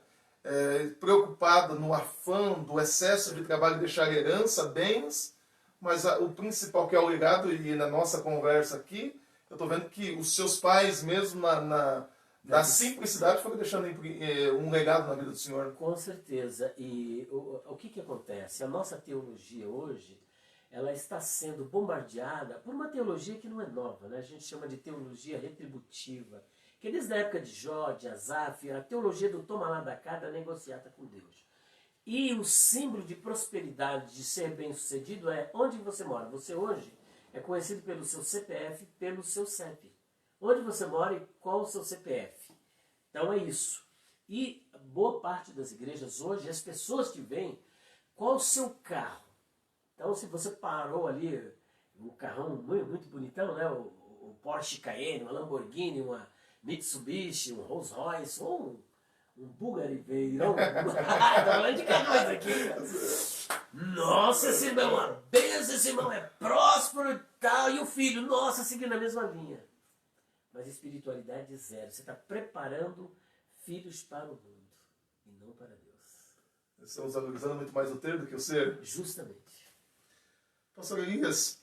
preocupada no afã do excesso de trabalho de deixar herança, bens, mas o principal que é o legado, e na nossa conversa aqui, eu estou vendo que os seus pais mesmo na simplicidade foram deixando um legado na vida do Senhor. Com certeza. E o que acontece? A nossa teologia hoje, ela está sendo bombardeada por uma teologia que não é nova, né? A gente chama de teologia retributiva, que é desde a época de Jó, de Asaf, a teologia do toma lá da cá, da negociata com Deus. E o símbolo de prosperidade, de ser bem-sucedido é onde você mora. Você hoje é conhecido pelo seu CPF, pelo seu CEP. Onde você mora e qual o seu CPF. Então é isso. E boa parte das igrejas hoje, as pessoas que vêm, qual o seu carro? Então se você parou ali, um carrão muito bonitão, né? O Porsche Cayenne, uma Lamborghini, uma Mitsubishi, um Rolls Royce, ou um Bugatti Veyron. Tá falando de carrões aqui. Nossa, esse irmão é uma benção, esse irmão é próspero e tal. E o filho, nossa, seguindo a mesma linha. mas espiritualidade zero. Você está preparando filhos para o mundo e não para Deus. Estamos valorizando muito mais o ter do que o ser. Justamente. Pastor Elias,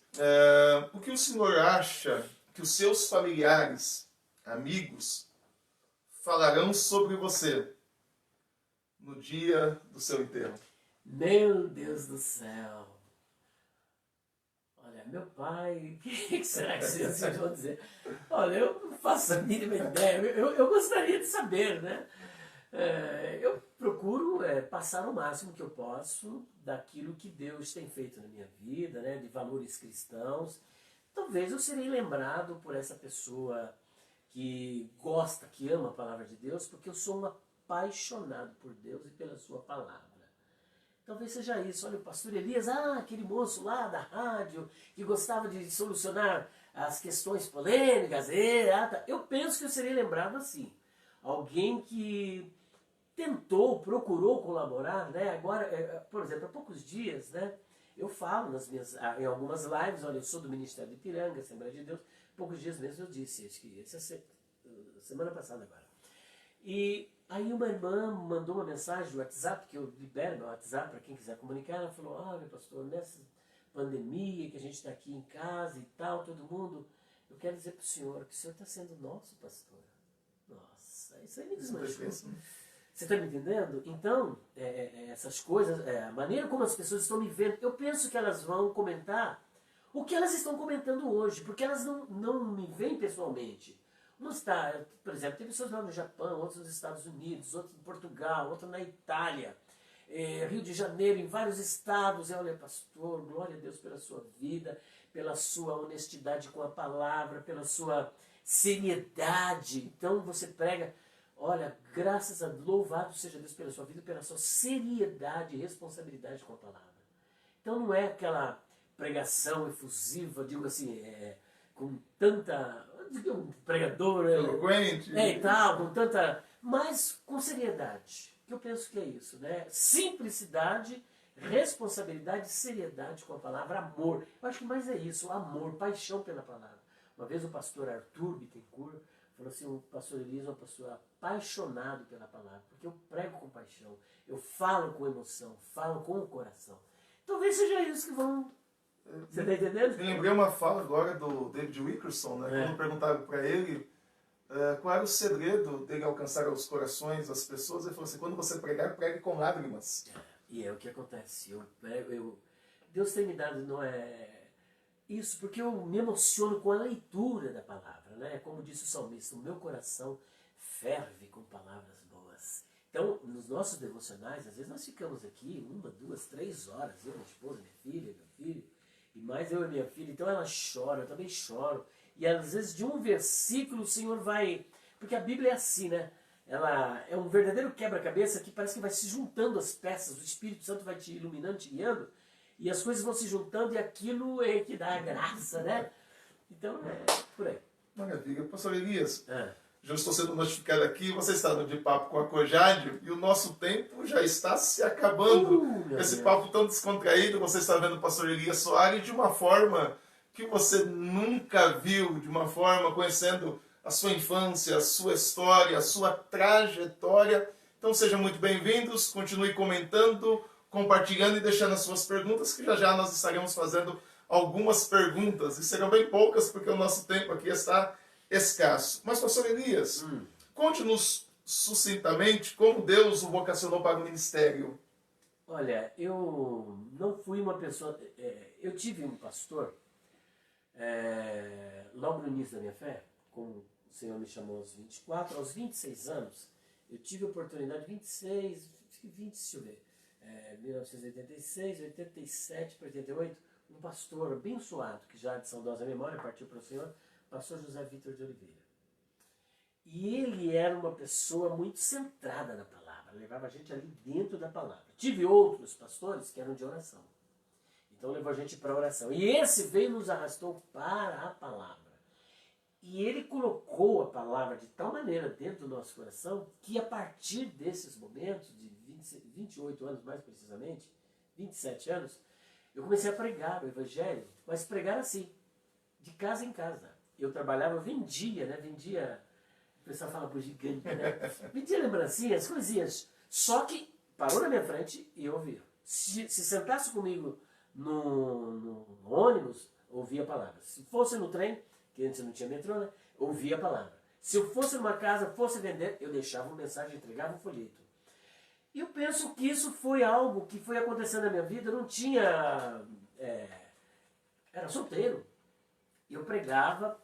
o que o senhor acha que os seus familiares, amigos, falarão sobre você no dia do seu enterro? Meu Deus do céu. Olha, meu pai, o que será que vocês vão dizer? Olha, eu não faço a mínima ideia. Eu gostaria de saber, né? Eu procuro passar o máximo que eu posso daquilo que Deus tem feito na minha vida, né? De valores cristãos. Talvez eu serei lembrado por essa pessoa que gosta, que ama a palavra de Deus, porque eu sou um apaixonado por Deus e pela sua palavra. Talvez seja isso. Olha, o pastor Elias, aquele moço lá da rádio que gostava de solucionar as questões polêmicas. Eu penso que eu serei lembrado assim. Alguém que tentou, procurou colaborar, né? Agora, por exemplo, há poucos dias, né? Eu falo em algumas lives, olha, eu sou do Ministério de Ipiranga, Assembleia de Deus. Poucos dias mesmo eu disse, acho que essa semana passada agora. E aí uma irmã mandou uma mensagem no WhatsApp, que eu libero meu WhatsApp para quem quiser comunicar. Ela falou, olha pastor, nessa pandemia que a gente está aqui em casa e tal, todo mundo, eu quero dizer para o senhor que o senhor está sendo nosso pastor. Nossa, isso aí me desmanchou. Você está me entendendo? Então, essas coisas, a maneira como as pessoas estão me vendo, eu penso que elas vão comentar o que elas estão comentando hoje, porque elas não me veem pessoalmente. Não está, por exemplo, tem pessoas lá no Japão, outros nos Estados Unidos, outros em Portugal, outros na Itália, Rio de Janeiro, em vários estados. Olha, pastor, glória a Deus pela sua vida, pela sua honestidade com a palavra, pela sua seriedade. Então você prega, olha, louvado seja Deus pela sua vida, pela sua seriedade e responsabilidade com a palavra. Então não é aquela pregação efusiva, digo assim, com tanta... um pregador eloquente e tal, com tanta, mas com seriedade, que eu penso que é isso, né? Simplicidade, responsabilidade, seriedade com a palavra, amor. Eu acho que mais é isso, amor, paixão pela palavra. Uma vez o pastor Arthur Bittencourt falou assim, o pastor Elias é uma pessoa apaixonado pela palavra, porque eu prego com paixão, eu falo com emoção, falo com o coração. Talvez seja isso que vão... Você está entendendo? Me lembrei uma fala agora do David Wilkerson, né? Quando perguntaram para ele qual era o segredo dele alcançar os corações das pessoas, ele falou assim, quando você pregar, pregue com lágrimas. E é o que acontece. Deus tem me dado isso, porque eu me emociono com a leitura da palavra, né? Como disse o salmista, o meu coração ferve com palavras boas. Então, nos nossos devocionais, às vezes nós ficamos aqui 1, 2, 3 horas, eu, minha esposa, minha filha, meu filho, e mais eu e minha filha, então ela chora, eu também choro. E às vezes de um versículo o Senhor vai... Porque a Bíblia é assim, né? Ela é um verdadeiro quebra-cabeça que parece que vai se juntando as peças, o Espírito Santo vai te iluminando, te guiando, e as coisas vão se juntando e aquilo é que dá a graça, né? Então é por aí. Maravilha. Pastor Elias, já estou sendo notificado aqui, você está no De Papo com a Cojade e o nosso tempo já está se acabando. Esse papo tão descontraído, você está vendo o pastor Elias Soares de uma forma que você nunca viu, de uma forma conhecendo a sua infância, a sua história, a sua trajetória. Então sejam muito bem-vindos, continue comentando, compartilhando e deixando as suas perguntas, que já nós estaremos fazendo algumas perguntas, e serão bem poucas, porque o nosso tempo aqui está escasso. Mas, pastor Elias, conte-nos sucintamente como Deus o vocacionou para o ministério. Olha, eu não fui uma pessoa... eu tive um pastor, logo no início da minha fé, como o Senhor me chamou aos 24, aos 26 anos, eu tive a oportunidade, 26, 20, deixa eu ver, 1986, 87 para 88, um pastor abençoado, que já de saudosa memória partiu para o Senhor, pastor José Vitor de Oliveira. E ele era uma pessoa muito centrada na palavra, levava a gente ali dentro da palavra. Tive outros pastores que eram de oração, então levou a gente para a oração. E esse veio e nos arrastou para a palavra. E ele colocou a palavra de tal maneira dentro do nosso coração que a partir desses momentos, de 28 anos mais precisamente, 27 anos, eu comecei a pregar o Evangelho, mas pregar assim, de casa em casa. eu trabalhava, eu vendia, né? Vendia, o pessoal fala bugigante, né? Vendia lembrancinhas, coisinhas. Só que parou na minha frente e eu ouvia. Se sentasse comigo no ônibus, ouvia a palavra. Se fosse no trem, que antes não tinha metrô, né? Ouvia a palavra. Se eu fosse numa casa, fosse vender, eu deixava uma mensagem, entregava um folheto. E eu penso que isso foi algo que foi acontecendo na minha vida. Eu não tinha... era solteiro. Eu pregava.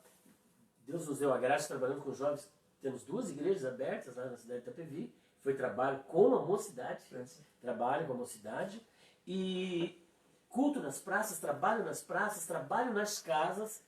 Deus nos deu a graça trabalhando com jovens. Temos 2 igrejas abertas lá na cidade de Itapevi. Foi trabalho com a mocidade. Trabalho com a mocidade. E culto nas praças, trabalho nas casas.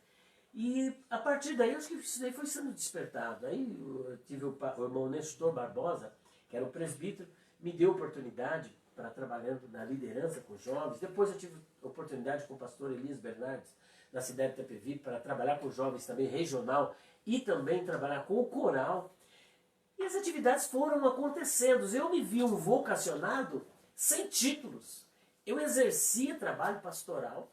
E a partir daí, eu acho que isso daí foi sendo despertado. Aí eu tive o irmão Nestor Barbosa, que era o presbítero, me deu oportunidade para trabalhando na liderança com jovens. Depois eu tive oportunidade com o pastor Elias Bernardes, na cidade de Itapevi, para trabalhar com jovens também regional e também trabalhar com o coral. E as atividades foram acontecendo. Eu me vi um vocacionado sem títulos. Eu exercia trabalho pastoral,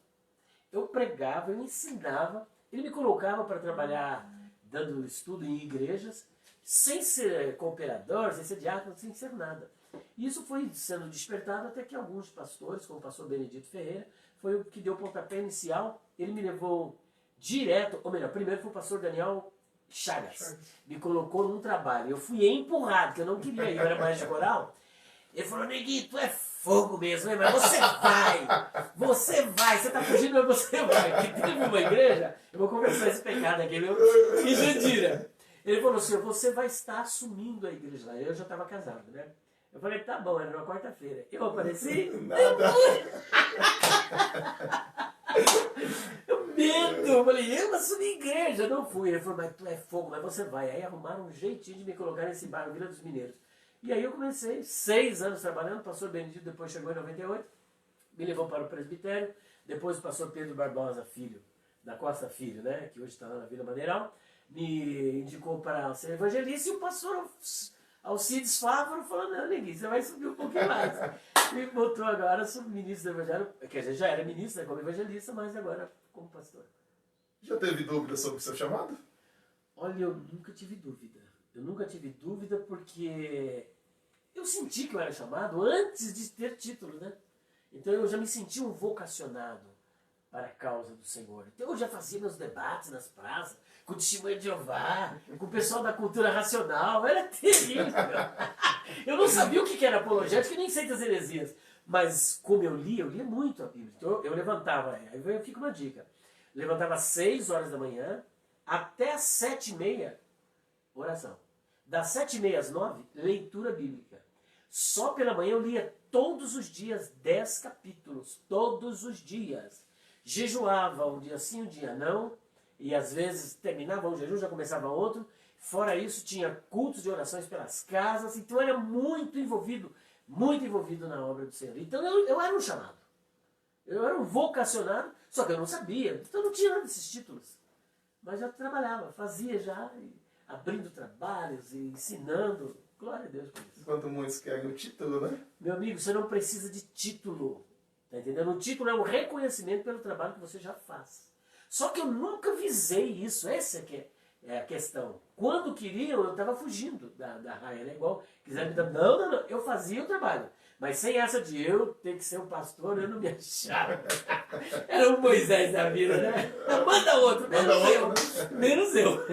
eu pregava, eu ensinava, ele me colocava para trabalhar dando estudo em igrejas, sem ser cooperador, sem ser diácono, sem ser nada. E isso foi sendo despertado até que alguns pastores, como o pastor Benedito Ferreira, foi o que deu o pontapé inicial. Ele me levou direto, ou melhor, primeiro foi o pastor Daniel Chagas. Me colocou num trabalho. Eu fui empurrado, porque eu não queria ir, eu era mais de coral. Ele falou, Neguinho, tu é fogo mesmo, hein? Mas você vai, você tá fugindo, mas você vai. Porque teve uma igreja, eu vou confessar esse pecado aqui, viu? Em Jandira. Ele falou assim, você vai estar assumindo a igreja lá. Eu já estava casado, né? Eu falei, tá bom, era na quarta-feira. Eu apareci? Nada. Eu falei, eu assumi a igreja, não fui. Ele falou, mas tu é fogo, mas você vai. Aí arrumaram um jeitinho de me colocar nesse bairro, Vila dos Mineiros. E aí eu comecei, 6 anos trabalhando, o pastor Benedito depois chegou em 98, me levou para o presbitério, depois o pastor Pedro Barbosa Filho, da Costa Filho, né, que hoje está lá na Vila Madeiral, me indicou para ser evangelista, e o pastor Alcides Fávaro falou, não, Neguinho, você vai subir um pouquinho mais. Me botou agora como ministro do evangelho, quer dizer, já era ministro, né, como evangelista, mas agora como pastor. Já teve dúvida sobre o seu chamado? Olha, eu nunca tive dúvida. Eu nunca tive dúvida porque eu senti que eu era chamado antes de ter título, né? Então eu já me senti um vocacionado para a causa do Senhor. Então eu já fazia meus debates nas praças, com o Testemunho de Jeová, com o pessoal da cultura racional. Era terrível. Eu não sabia o que era apologética e nem sei das heresias. Mas como eu lia muito a Bíblia. Então eu levantava, aí fica uma dica. Levantava às 6 horas da manhã até às 7h30, oração. Das 7h30 às 9h, leitura bíblica. Só pela manhã eu lia todos os dias 10 capítulos. Todos os dias. Jejuava um dia sim, um dia não. E às vezes terminava um jejum, já começava outro. Fora isso, tinha cultos de orações pelas casas. Então eu era muito envolvido na obra do Senhor. Então eu era um chamado. Eu era um vocacionado, só que eu não sabia. Então eu não tinha nada desses títulos. Mas já trabalhava, fazia já, abrindo trabalhos e ensinando. Glória a Deus por isso. Enquanto muitos querem o título, né? Meu amigo, você não precisa de título. Tá entendendo? O título é um reconhecimento pelo trabalho que você já faz. Só que eu nunca visei isso. Essa que é a questão. Quando queriam, eu estava fugindo da raia, né? Igual quiseram me dar. Não. Eu fazia o trabalho. Mas sem essa de eu ter que ser um pastor, eu não me achava. Era um Moisés da vida, né? Manda outro, menos eu.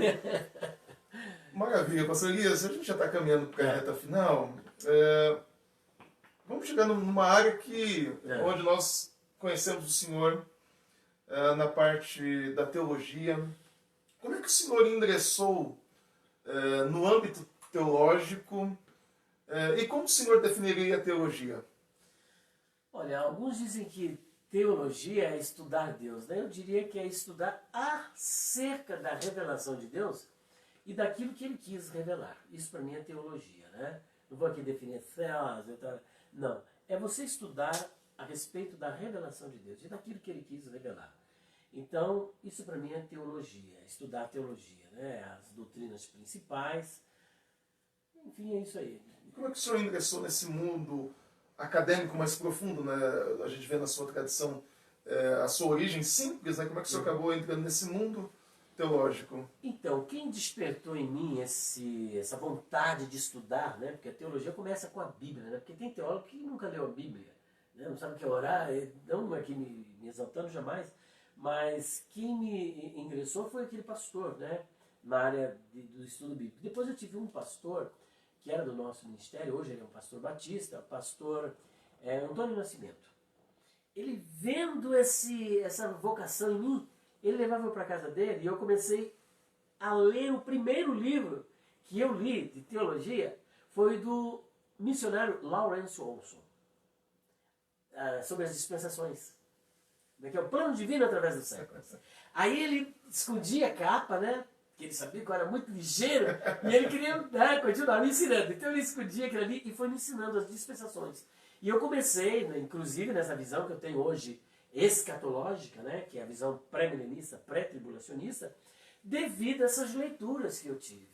Maravilha, pastor Elias, a gente já está caminhando para a reta final. Vamos chegar numa área onde nós conhecemos o Senhor na parte da teologia. Como é que o Senhor ingressou no âmbito teológico e como o Senhor definiria a teologia? Olha, alguns dizem que teologia é estudar Deus, né? Eu diria que é estudar acerca da revelação de Deus e daquilo que Ele quis revelar. Isso para mim é teologia, né? Não vou aqui definir não. É você estudar a respeito da revelação de Deus e daquilo que Ele quis revelar. Então, isso para mim é teologia, estudar teologia, né? As doutrinas principais, enfim, é isso aí. E como é que o senhor ingressou nesse mundo acadêmico mais profundo, né? A gente vê na sua tradição a sua origem simples, né? Como é que o senhor acabou entrando nesse mundo teológico? Então, quem despertou em mim essa vontade de estudar, né? Porque a teologia começa com a Bíblia, né? Porque tem teólogo que nunca leu a Bíblia, né? Não sabe o que é orar, não aqui me exaltando jamais, mas quem me ingressou foi aquele pastor, né? Na área do estudo bíblico. Depois eu tive um pastor que era do nosso ministério, hoje ele é um pastor batista, pastor Antônio Nascimento. Ele vendo essa vocação em mim, ele levava eu para a casa dele e eu comecei a ler o primeiro livro que eu li de teologia, foi do missionário Lawrence Olson, sobre as dispensações, que é o plano divino através dos séculos. Aí ele escondia a capa, né? Que ele sabia que eu era muito ligeiro e ele queria continuar me ensinando. Então ele escondia aquilo ali e foi me ensinando as dispensações. E eu comecei, né, inclusive nessa visão que eu tenho hoje, escatológica, né, que é a visão pré-milenista, pré-tribulacionista, devido a essas leituras que eu tive.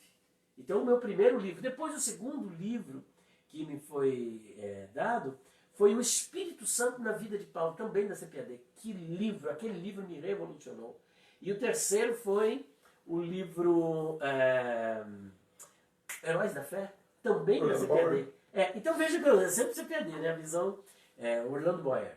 Então o meu primeiro livro, depois o segundo livro que me foi dado, foi o Espírito Santo na vida de Paulo, também da CPAD. Que livro, aquele livro me revolucionou. E o terceiro foi o livro Heróis da Fé, também da CPAD. Então veja que eu sempre CPAD, né? A visão Orlando Boyer.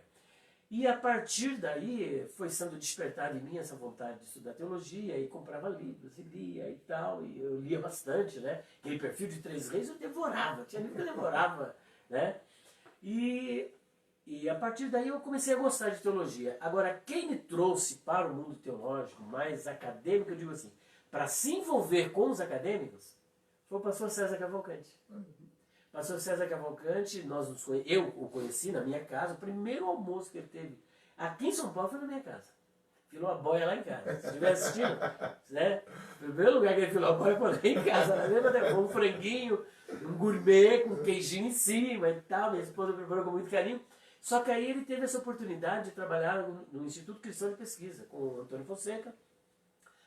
E a partir daí foi sendo despertada em mim essa vontade de estudar teologia, e comprava livros, e lia e tal, e eu lia bastante, né? Aquele perfil de 3 reis eu devorava, tinha livro que eu devorava, né? E a partir daí eu comecei a gostar de teologia. Agora, quem me trouxe para o mundo teológico, mais acadêmico, eu digo assim, para se envolver com os acadêmicos, foi o pastor César Cavalcante. Pastor César Cavalcante, eu o conheci na minha casa, o primeiro almoço que ele teve aqui em São Paulo foi na minha casa. Filou a boia lá em casa. Se estiver assistindo, né? O primeiro lugar que ele filou a boia foi lá em casa, na mesma temporada, um franguinho, um gourmet com queijinho em cima e tal. Minha esposa preparou com muito carinho. Só que aí ele teve essa oportunidade de trabalhar no Instituto Cristão de Pesquisa com o Antônio Fonseca,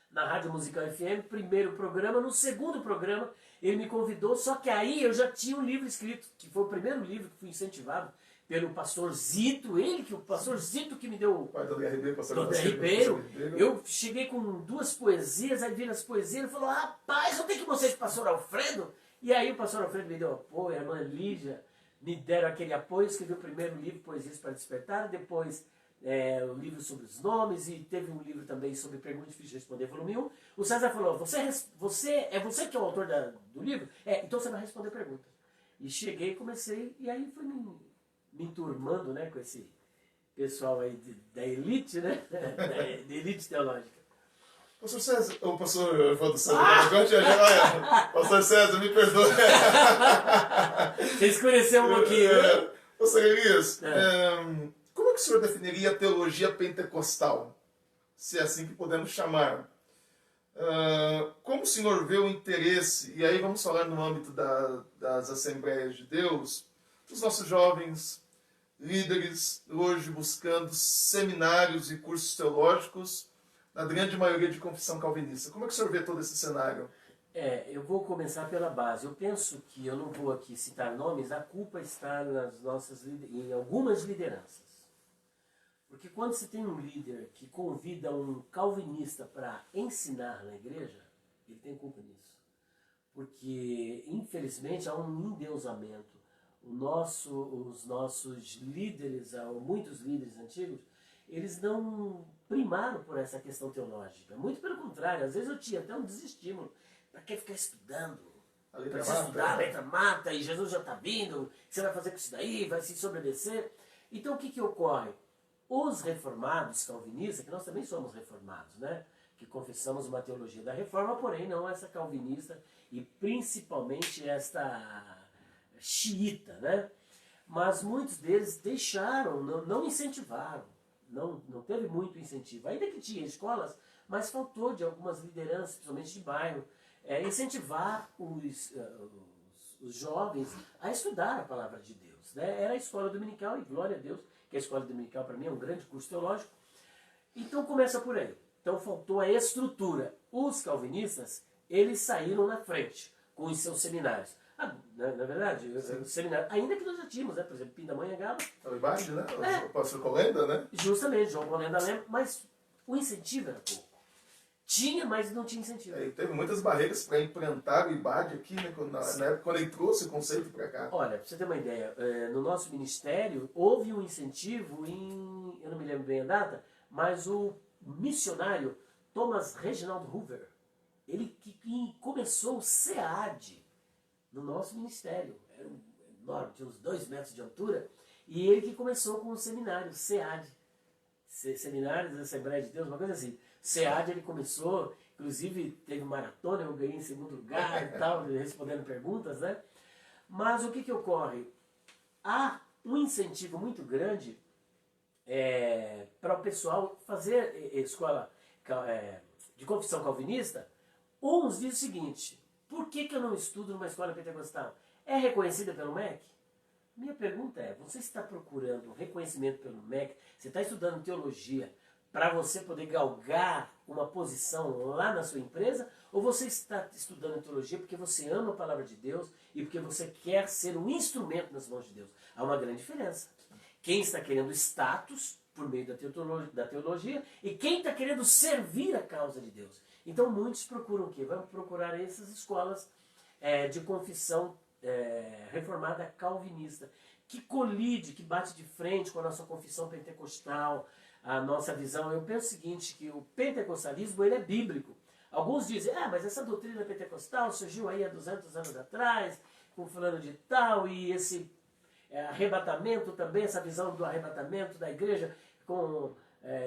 na Rádio Musical FM, primeiro programa. No segundo programa, ele me convidou, só que aí eu já tinha um livro escrito, que foi o primeiro livro que fui incentivado pelo pastor Zito, o pastor Zito que me deu o pai do DRB, pastor do Ribeiro. Eu cheguei com 2 poesias, aí vi as poesias, ele falou, rapaz, eu tenho que mostrar isso pro pastor Alfredo. E aí o pastor Alfredo me deu apoio, a irmã Lígia me deram aquele apoio, escrevi o primeiro livro, Poesias para Despertar, depois o livro sobre os nomes, e teve um livro também sobre Pergunta Difícil de Responder, volume 1. O César falou, você que é o autor do livro? Então você vai responder perguntas. E cheguei, comecei, e aí fui me enturmando, né, com esse pessoal aí da elite, né, da elite teológica. Pastor César, o pastor falou do César Cavalcante, pastor César, me perdoe. Você escureceu um pouquinho. Pastor Elias, como é que o senhor definiria a teologia pentecostal? Se é assim que podemos chamar. Como o senhor vê o interesse, e aí vamos falar no âmbito das Assembleias de Deus, dos nossos jovens líderes hoje buscando seminários e cursos teológicos, na grande maioria de confissão calvinista. Como é que o senhor vê todo esse cenário? Eu vou começar pela base. Eu penso que, eu não vou aqui citar nomes, a culpa está em algumas lideranças. Porque quando você tem um líder que convida um calvinista para ensinar na igreja, ele tem culpa nisso. Porque, infelizmente, há um endeusamento. Os nossos líderes, muitos líderes antigos, eles não primaram por essa questão teológica. Muito pelo contrário, às vezes eu tinha até um desestímulo. Para que ficar estudando? Precisa estudar, a letra mata, e Jesus já está vindo, o que você vai fazer com isso daí? Vai se sobreviver? Então o que ocorre? Os reformados calvinistas, que nós também somos reformados, né? Que confessamos uma teologia da reforma, porém não essa calvinista e principalmente esta xiita, né? Mas muitos deles deixaram, não incentivaram, não teve muito incentivo. Ainda que tinha escolas, mas faltou de algumas lideranças, principalmente de bairro, incentivar os jovens a estudar a palavra de Deus, né? Era a escola dominical, e glória a Deus, que a escola dominical para mim é um grande curso teológico. Então começa por aí. Então faltou a estrutura. Os calvinistas, eles saíram na frente com os seus seminários. Na verdade, o seminário, ainda que nós já tínhamos, né? Por exemplo, Pindamonhangaba. O Ibade, né? O pastor Colenda, né? Justamente, João Colenda lembra, mas o incentivo era pouco. Tinha, mas não tinha incentivo. E teve muitas barreiras para implantar o IBAD aqui, né, na época, quando ele trouxe o conceito para cá. Olha, para você ter uma ideia, no nosso ministério houve um incentivo em, eu não me lembro bem a data, mas o missionário Thomas Reginald Hoover, ele que começou o SEAD no nosso ministério, era enorme, tinha uns 2 metros de altura, e ele que começou com o seminário SEAD, Seminários da Assembleia de Deus, uma coisa assim. SEAD ele começou, inclusive teve maratona, eu ganhei em 2º lugar e tal, respondendo perguntas, né? Mas o que ocorre? Há um incentivo muito grande para o pessoal fazer escola de confissão calvinista. Uns dizem o seguinte: por que eu não estudo numa escola pentecostal? É reconhecida pelo MEC? Minha pergunta é: você está procurando reconhecimento pelo MEC? Você está estudando teologia para você poder galgar uma posição lá na sua empresa? Ou você está estudando teologia porque você ama a palavra de Deus e porque você quer ser um instrumento nas mãos de Deus? Há uma grande diferença. Quem está querendo status por meio da teologia e quem está querendo servir a causa de Deus. Então muitos procuram o quê? Vão procurar essas escolas de confissão reformada calvinista, que colide, que bate de frente com a nossa confissão pentecostal, a nossa visão. Eu penso o seguinte, que o pentecostalismo ele é bíblico. Alguns dizem, mas essa doutrina pentecostal surgiu aí há 200 anos atrás, com fulano de tal, e esse arrebatamento também, essa visão do arrebatamento da igreja com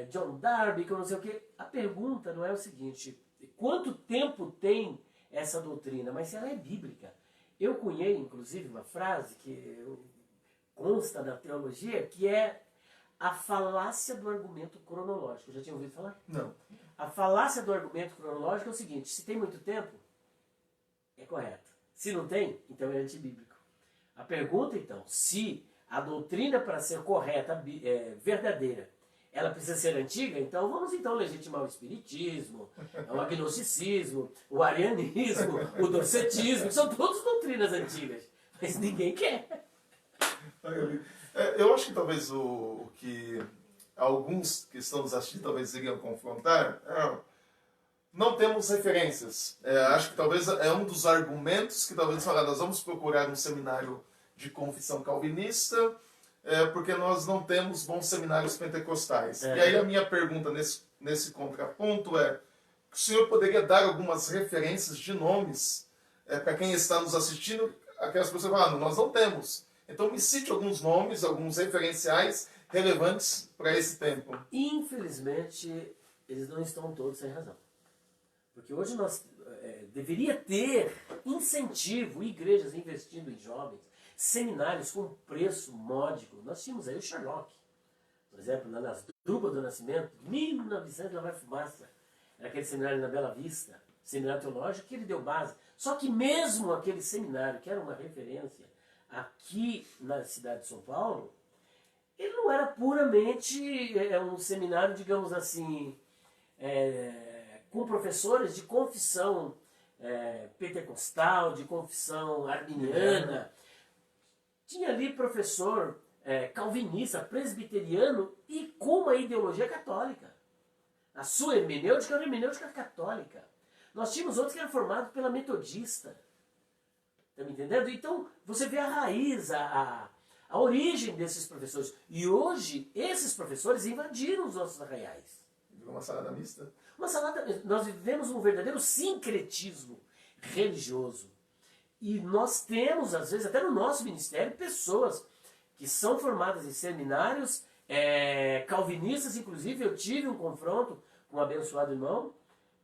John Darby, com não sei o quê. A pergunta não é o seguinte: quanto tempo tem essa doutrina? Mas se ela é bíblica. Eu cunhei, inclusive, uma frase que consta da teologia, que é a falácia do argumento cronológico. Já tinha ouvido falar? Não. A falácia do argumento cronológico é o seguinte: se tem muito tempo, é correto. Se não tem, então é antibíblico. A pergunta, então, se a doutrina, para ser correta, verdadeira, ela precisa ser antiga, então vamos então legitimar o espiritismo, o agnosticismo, o arianismo, o docetismo, que são todas doutrinas antigas, mas ninguém quer. Eu acho que talvez o que alguns que estão nos assistindo talvez iriam confrontar, não temos referências. Acho que talvez é um dos argumentos que talvez falar, nós vamos procurar um seminário de confissão calvinista, porque nós não temos bons seminários pentecostais. E aí a minha pergunta nesse contraponto é: o senhor poderia dar algumas referências de nomes para quem está nos assistindo, aquelas pessoas que falam, nós não temos. Então me cite alguns nomes, alguns referenciais relevantes para esse tempo. Infelizmente, eles não estão todos sem razão. Porque hoje nós deveria ter incentivo, igrejas investindo em jovens, seminários com preço módico. Nós tínhamos aí o Sherlock, por exemplo, nas Drupa do Nascimento, 1900 lá vai fumaça. Era aquele seminário na Bela Vista, seminário teológico, que ele deu base. Só que mesmo aquele seminário, que era uma referência aqui na cidade de São Paulo, ele não era puramente um seminário, digamos assim, com professores de confissão pentecostal, de confissão arminiana. Tinha ali professor calvinista, presbiteriano e com uma ideologia católica. A sua hermenêutica era uma hermenêutica católica. Nós tínhamos outros que eram formados pela metodista. Está me entendendo? Então, você vê a raiz, a origem desses professores. E hoje, esses professores invadiram os nossos arraiais. Virou uma salada mista? Nós vivemos um verdadeiro sincretismo religioso. E nós temos, às vezes, até no nosso ministério, pessoas que são formadas em seminários calvinistas. Inclusive, eu tive um confronto com um abençoado irmão,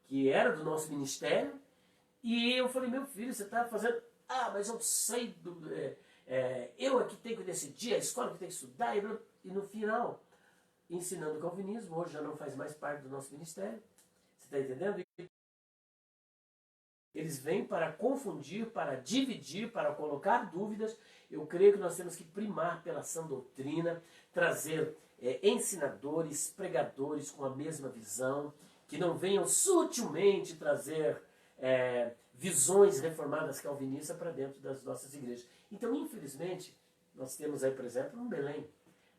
que era do nosso ministério, e eu falei, meu filho, você está fazendo... mas eu sei, eu é que tenho que decidir, a escola que tem que estudar, e no final, ensinando o calvinismo, hoje já não faz mais parte do nosso ministério. Você está entendendo? Eles vêm para confundir, para dividir, para colocar dúvidas. Eu creio que nós temos que primar pela sã doutrina, trazer ensinadores, pregadores com a mesma visão, que não venham sutilmente trazer visões reformadas calvinistas para dentro das nossas igrejas. Então, infelizmente, nós temos aí, por exemplo, um Belém,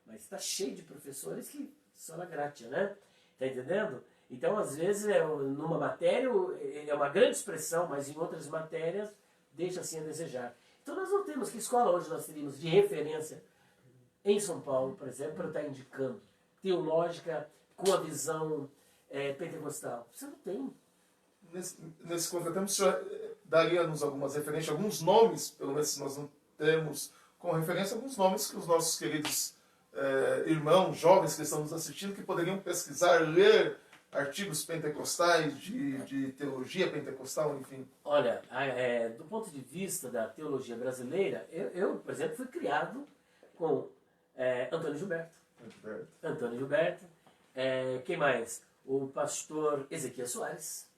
mas está cheio de professores que são na gratia, né? Está entendendo? Então, às vezes, numa matéria é uma grande expressão, mas em outras matérias deixa assim a desejar. Então, nós não temos, que escola hoje nós teríamos de referência em São Paulo, por exemplo, para estar indicando teológica com a visão pentecostal? Você não tem. Nesse contratempo, o senhor daria-nos algumas referências, alguns nomes, pelo menos se nós não temos como referência, alguns nomes que os nossos queridos irmãos, jovens que estão nos assistindo, que poderiam pesquisar, ler artigos pentecostais, de teologia pentecostal, enfim. Olha, do ponto de vista da teologia brasileira, eu por exemplo, fui criado com Antônio Gilberto. Antônio Gilberto. Quem mais? O pastor Ezequiel Soares.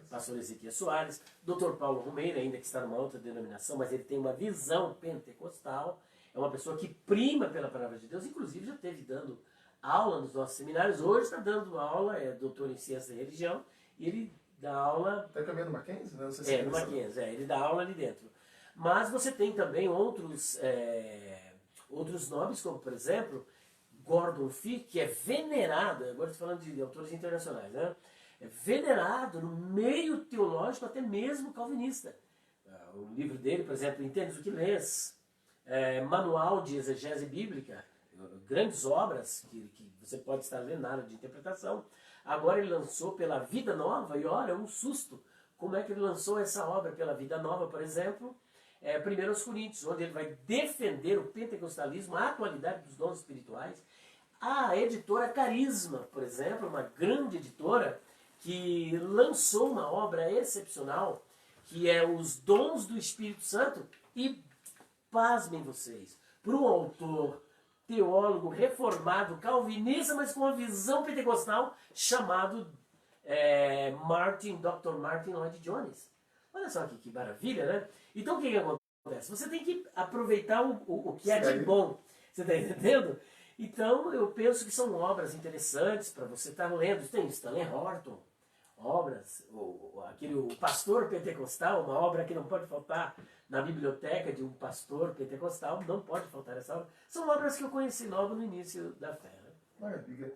Pastor Ezequiel Soares. Dr. Paulo Romeiro, ainda que está numa outra denominação, mas ele tem uma visão pentecostal. É uma pessoa que prima pela palavra de Deus. Inclusive já esteve dando aula nos nossos seminários. Hoje está dando aula, é doutor em ciência e religião. E ele dá aula... Está caminhando no Mackenzie? Não sei se no Mackenzie, ele dá aula ali dentro. Mas você tem também outros nomes, como por exemplo, Gordon Fee, que é venerado, agora estou falando de autores internacionais, né? É venerado no meio teológico, até mesmo calvinista. O livro dele, por exemplo, Entendes o que Lês, Manual de Exegese Bíblica, grandes obras que você pode estar lendo na área de interpretação. Agora ele lançou pela Vida Nova, e olha, um susto, como é que ele lançou essa obra pela Vida Nova, por exemplo, 1 Coríntios, onde ele vai defender o pentecostalismo, a atualidade dos dons espirituais. A editora Carisma, por exemplo, uma grande editora, que lançou uma obra excepcional, que é Os Dons do Espírito Santo, e pasmem vocês, para um autor teólogo reformado, calvinista, mas com uma visão pentecostal, chamado Dr. Martin Lloyd Jones. Olha só que maravilha, né? Então o que acontece? Você tem que aproveitar o que é de bom. Você está entendendo? Então eu penso que são obras interessantes para você estar lendo. Tem Stanley Horton, obras, o Pastor Pentecostal, uma obra que não pode faltar na biblioteca de um pastor pentecostal, não pode faltar essa obra. São obras que eu conheci logo no início da fé. Né? Maravilha.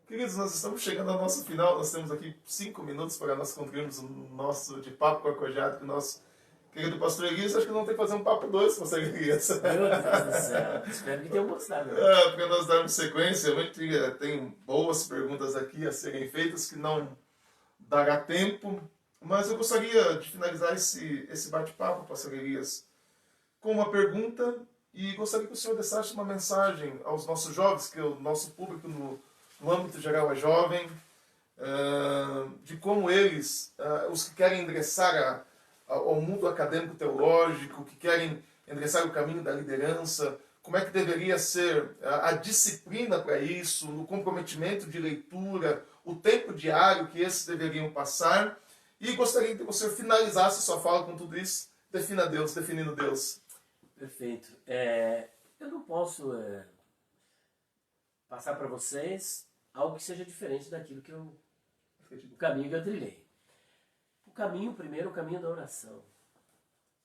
Queridos, nós estamos chegando ao nosso final, nós temos aqui 5 minutos para nós concluirmos o nosso de papo com a Cojado, com o nosso querido pastor Elias. Acho que não tem que fazer um papo 2 com você, Elias. Meu Deus do céu, espero que tenham gostado. Né? Para nós darmos sequência, tem boas perguntas aqui a serem feitas que não dará tempo, mas eu gostaria de finalizar esse bate-papo, pastor Elias, com uma pergunta, e gostaria que o senhor deixasse uma mensagem aos nossos jovens, que o nosso público no âmbito geral é jovem, de como eles, os que querem ingressar ao mundo acadêmico teológico, que querem ingressar o caminho da liderança, como é que deveria ser a disciplina para isso, o comprometimento de leitura, o tempo diário que esses deveriam passar. E gostaria que você finalizasse sua fala com tudo isso. Definindo Deus. Perfeito. Eu não posso passar para vocês algo que seja diferente daquilo o caminho que eu trilhei. O caminho, primeiro, o caminho da oração.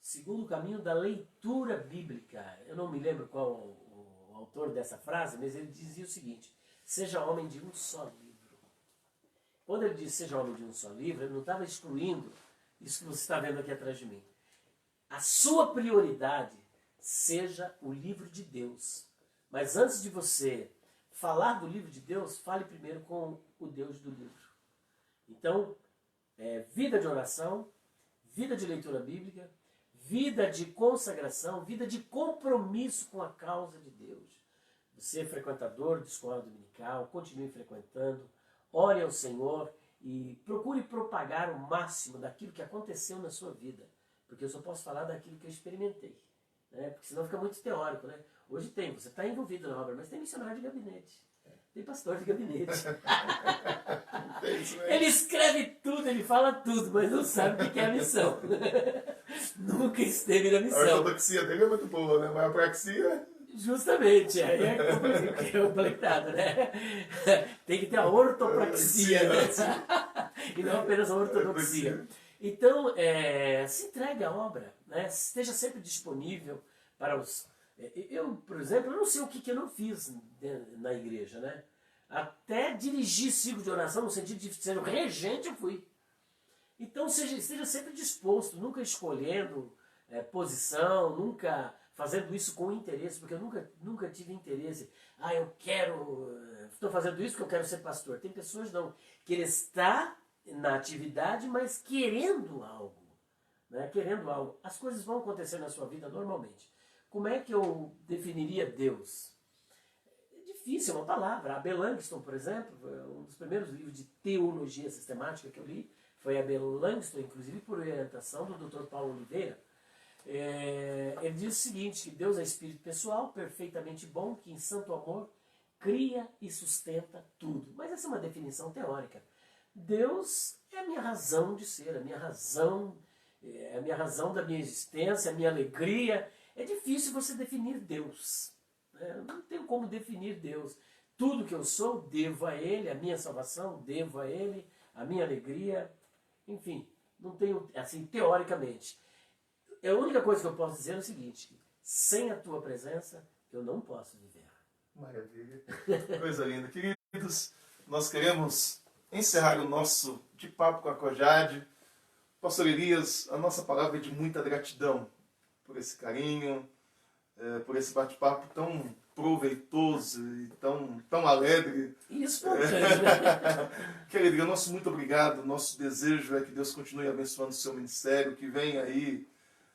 Segundo, o caminho da leitura bíblica. Eu não me lembro qual o autor dessa frase, mas ele dizia o seguinte: seja homem de um só livro. Quando ele disse seja homem de um só livro, ele não estava excluindo isso que você está vendo aqui atrás de mim. A sua prioridade seja o livro de Deus. Mas antes de você falar do livro de Deus, fale primeiro com o Deus do livro. Então, vida de oração, vida de leitura bíblica, vida de consagração, vida de compromisso com a causa de Deus. Você é frequentador de escola dominical, continue frequentando, ore ao Senhor e procure propagar o máximo daquilo que aconteceu na sua vida. Porque eu só posso falar daquilo que eu experimentei. Né? Porque senão fica muito teórico. Né? Hoje você está envolvido na obra, mas tem missionário de gabinete. Tem pastor de gabinete. Ele escreve tudo, ele fala tudo, mas não sabe o que é a missão. Nunca esteve na missão. A ortodoxia dele é muito boa, né? Mas a praxia... Justamente, aí é complicado, né? Tem que ter a ortopraxia, né? E não apenas a ortodoxia. Então, se entregue à obra, né? Esteja sempre disponível para os... Eu, por exemplo, eu não sei o que eu não fiz na igreja, né? Até dirigir ciclo de oração, no sentido de ser o regente, eu fui. Então esteja sempre disposto, nunca escolhendo posição, nunca fazendo isso com interesse, porque eu nunca tive interesse. Estou fazendo isso porque eu quero ser pastor. Tem pessoas não, que ele está na atividade, mas querendo algo. Né? Querendo algo. As coisas vão acontecer na sua vida normalmente. Como é que eu definiria Deus? É difícil, é uma palavra. Abel Langston, por exemplo, um dos primeiros livros de teologia sistemática que eu li, foi Abel Langston, inclusive por orientação do Dr. Paulo Oliveira. Ele diz o seguinte, que Deus é espírito pessoal, perfeitamente bom, que em santo amor cria e sustenta tudo. Mas essa é uma definição teórica. Deus é a minha razão de ser, a minha razão da minha existência, a minha alegria. É difícil você definir Deus. Eu não tenho como definir Deus. Tudo que eu sou, devo a Ele, a minha salvação, devo a Ele, a minha alegria. Enfim, não tenho, assim, teoricamente. A única coisa que eu posso dizer é o seguinte, sem a tua presença, eu não posso viver. Maravilha. Coisa linda. Queridos, nós queremos encerrar o nosso De Papo com a Cojade. Pastor Elias, a nossa palavra é de muita gratidão por esse carinho, por esse bate-papo tão proveitoso e tão alegre. Isso, né? Querido, nosso muito obrigado. Nosso desejo é que Deus continue abençoando o seu ministério, que venha aí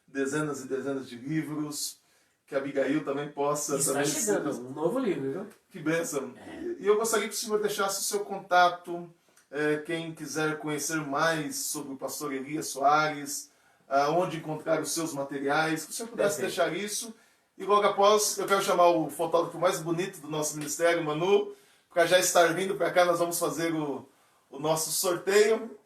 dezenas e dezenas de livros, que a Abigail também possa... Está também chegando um novo livro, viu? Que bênção. E eu gostaria que o senhor deixasse o seu contato, quem quiser conhecer mais sobre o pastor Elias Soares, onde encontrar os seus materiais, que o senhor pudesse deixar isso. E logo após, eu quero chamar o fotógrafo mais bonito do nosso ministério, Manu, para já estar vindo para cá. Nós vamos fazer o nosso sorteio.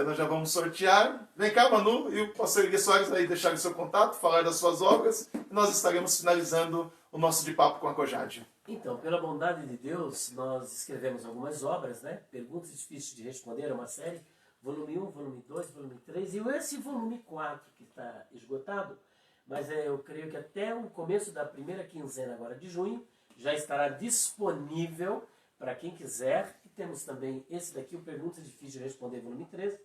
Nós já vamos sortear. Vem cá, Manu, e o pastor Elias Soares vai deixar o seu contato, falar das suas obras, e nós estaremos finalizando o nosso De Papo com a Cojade. Então, pela bondade de Deus, nós escrevemos algumas obras, né? Perguntas difíceis de responder, é uma série, volume 1, volume 2, volume 3, e esse volume 4, que está esgotado, mas eu creio que até o começo da primeira quinzena agora de junho, já estará disponível para quem quiser. E temos também esse daqui, o Perguntas Difíceis de Responder, volume 3,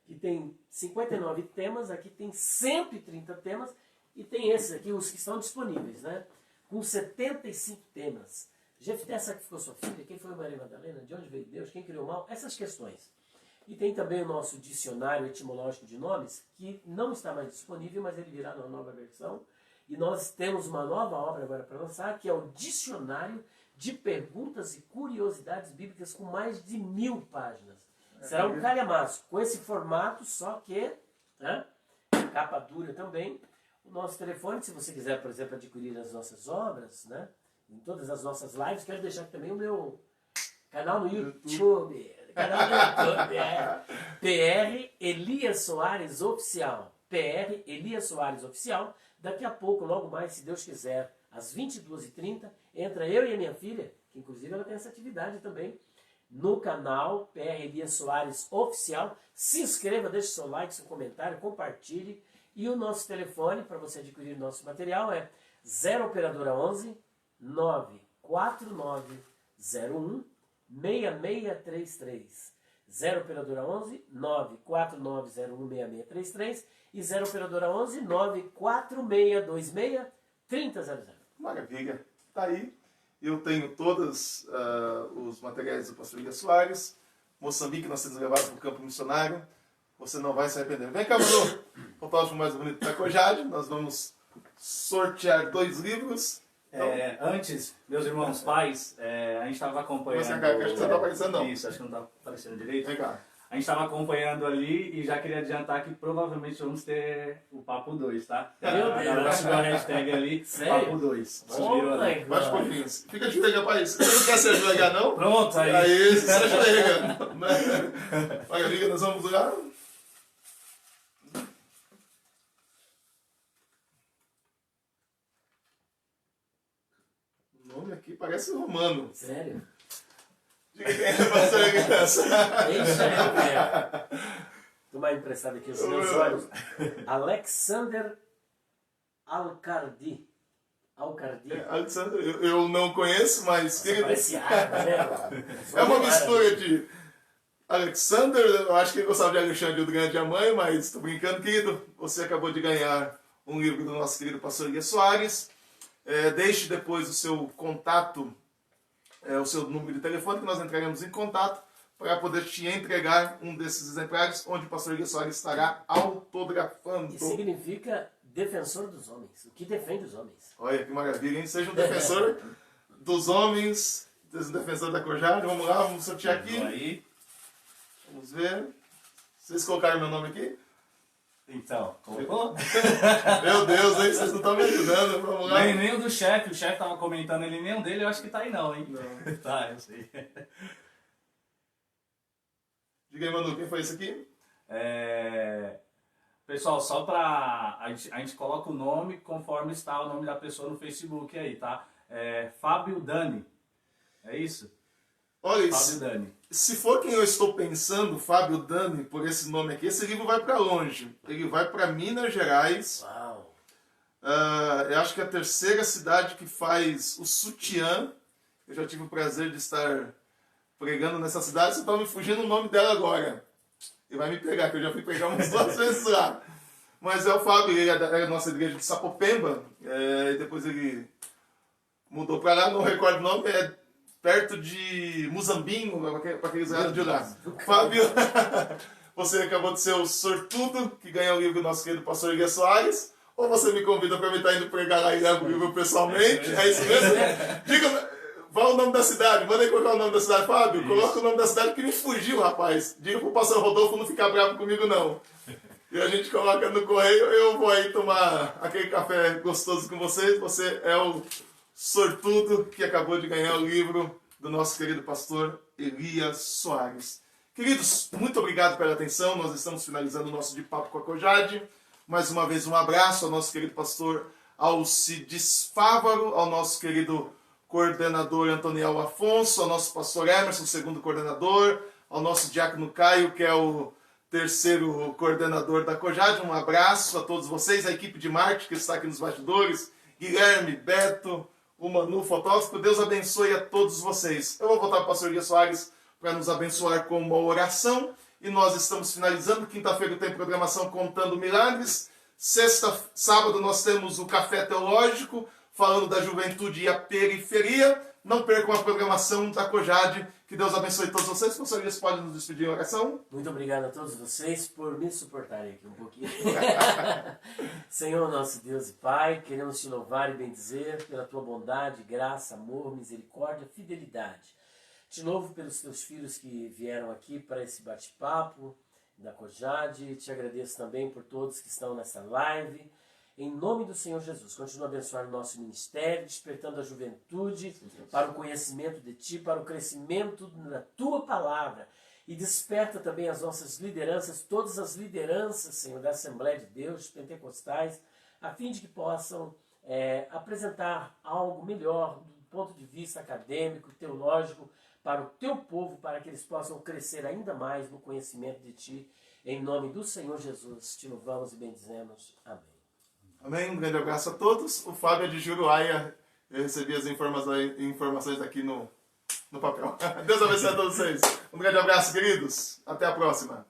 que tem 59 temas, aqui tem 130 temas, e tem esses aqui, os que estão disponíveis, né? Com 75 temas. Jefté sacrificou sua filha? Quem foi Maria Madalena? De onde veio Deus? Quem criou o mal? Essas questões. E tem também o nosso dicionário etimológico de nomes, que não está mais disponível, mas ele virá numa nova versão. E nós temos uma nova obra agora para lançar, que é o Dicionário de Perguntas e Curiosidades Bíblicas, com mais de 1000 páginas. Será um calhamaço, com esse formato, só que, né, capa dura também. O nosso telefone, se você quiser, por exemplo, adquirir as nossas obras, né, em todas as nossas lives, quero deixar aqui também o meu canal no YouTube. Canal no YouTube, PR Elias Soares Oficial. PR Elias Soares Oficial. Daqui a pouco, logo mais, se Deus quiser, às 22h30, entra eu e a minha filha, que inclusive ela tem essa atividade também, no canal PR Elias Soares Oficial. Se inscreva, deixe seu like, seu comentário, compartilhe. E o nosso telefone para você adquirir o nosso material é 0 Operadora 11 94901 6633. 0 Operadora 11 94901 6633 e 0 Operadora 11 94626 3000. Maravilha. Tá aí. Eu tenho todos os materiais do pastor Elias Soares. Moçambique, nós temos levado para o campo missionário. Você não vai se arrepender. Vem cá, Manu. Fotógrafo mais bonito da Cojade. Nós vamos sortear 2 livros. Então, antes, meus irmãos pais, a gente estava acompanhando... Acho que não está aparecendo, não. Isso, acho que não está aparecendo direito. Vem cá. A gente estava acompanhando ali e já queria adiantar que provavelmente vamos ter o Papo 2, tá? Meu Deus! Próxima hashtag ali, Sério? Papo 2. Baixa um pouquinho. Fica de legal, rapaz. Você não quer se ajoelhar, não? Pronto, aí. Aí, se ajoelha. Olha, amiga, nós vamos lá. O nome aqui parece romano. Sério? Diga quem é pastor Elias. Deixa eu ver. Tomar emprestado aqui os meus olhos. Alexander Alcardi. Alcardia. Alexander, eu não conheço, mas... Parece água, né? É uma mistura de Alexander, eu acho que ele gostava de Alexandre o Grande e a Mãe, mas estou brincando, querido. Você acabou de ganhar um livro do nosso querido pastor Elias Soares. Deixe depois o seu contato, o seu número de telefone, que nós entraremos em contato para poder te entregar um desses exemplares, onde o pastor Elias Soares estará autografando. E significa defensor dos homens, o que defende os homens. Olha que maravilha, hein? Seja um defensor dos homens, seja um defensor da Cojade. Vamos lá, vamos sortear aqui. Aí. Vamos ver. Vocês colocaram meu nome aqui? Então, colocou? Meu Deus, hein? Vocês não estão me ajudando. Vamos lá. Nem o do chefe. O chefe tava comentando ele, nem o dele, eu acho que tá aí não, hein? Não. Tá, eu sei. Diga aí, Manu, quem foi esse aqui? Pessoal, só pra... A gente coloca o nome conforme está o nome da pessoa no Facebook aí, tá? Fábio Dani. É isso? Olha, Fábio Dani. se for quem eu estou pensando, Fábio Dani, por esse nome aqui, esse livro vai para longe. Ele vai para Minas Gerais. Uau! Eu acho que é a terceira cidade que faz o sutiã. Eu já tive o prazer de estar pregando nessa cidade. Você está me fugindo o nome dela agora. Ele vai me pegar, que eu já fui pegar umas 2 vezes lá. Mas é o Fábio, ele é da nossa igreja de Sapopemba. E depois ele mudou para lá, não recordo o nome, é perto de Muzambinho, para aqueles lados de lá. Fábio, você acabou de ser o sortudo que ganhou o livro do nosso querido pastor Elias Soares. Ou você me convida para eu estar indo pregar lá e levar o livro pessoalmente? É isso mesmo? Diga, qual o nome da cidade? Manda aí colocar o nome da cidade, Fábio. Isso. Coloca o nome da cidade que me fugiu, rapaz. Diga pro pastor Rodolfo não ficar bravo comigo, não. E a gente coloca no correio, eu vou aí tomar aquele café gostoso com vocês. Você é o sortudo que acabou de ganhar o livro do nosso querido pastor Elias Soares. Queridos, muito obrigado pela atenção. Nós estamos finalizando o nosso De Papo com a Cojade. Mais uma vez, um abraço ao nosso querido pastor Alcides Fávaro, ao nosso querido coordenador Antoniel Afonso, ao nosso pastor Emerson, segundo coordenador, ao nosso diácono Caio, que é o terceiro coordenador da Cojade. Um abraço a todos vocês, a equipe de marketing que está aqui nos bastidores, Guilherme, Beto, o Manu, fotógrafo. Deus abençoe a todos vocês. Eu vou voltar para o pastor Elias Soares para nos abençoar com uma oração. E nós estamos finalizando. Quinta-feira tem programação Contando Milagres. Sábado nós temos o Café Teológico, falando da juventude e a periferia. Não percam a programação da Cojade. Que Deus abençoe todos vocês. Pastor Elias, pode nos despedir em oração? Muito obrigado a todos vocês por me suportarem aqui um pouquinho. Senhor, nosso Deus e Pai, queremos te louvar e bendizer pela tua bondade, graça, amor, misericórdia, fidelidade. Te louvo pelos teus filhos que vieram aqui para esse bate-papo da Cojade. Te agradeço também por todos que estão nessa live. Em nome do Senhor Jesus, continua a abençoar o nosso ministério, despertando a juventude para o conhecimento de Ti, para o crescimento da Tua palavra. E desperta também as nossas lideranças, todas as lideranças, Senhor, da Assembleia de Deus, pentecostais, a fim de que possam apresentar algo melhor do ponto de vista acadêmico, teológico, para o Teu povo, para que eles possam crescer ainda mais no conhecimento de Ti. Em nome do Senhor Jesus, te louvamos e bendizemos. Amém. Amém. Um grande abraço a todos. O Fábio é de Juruáia. Eu recebi as informações aqui no papel. Deus abençoe a todos vocês. Um grande abraço, queridos. Até a próxima.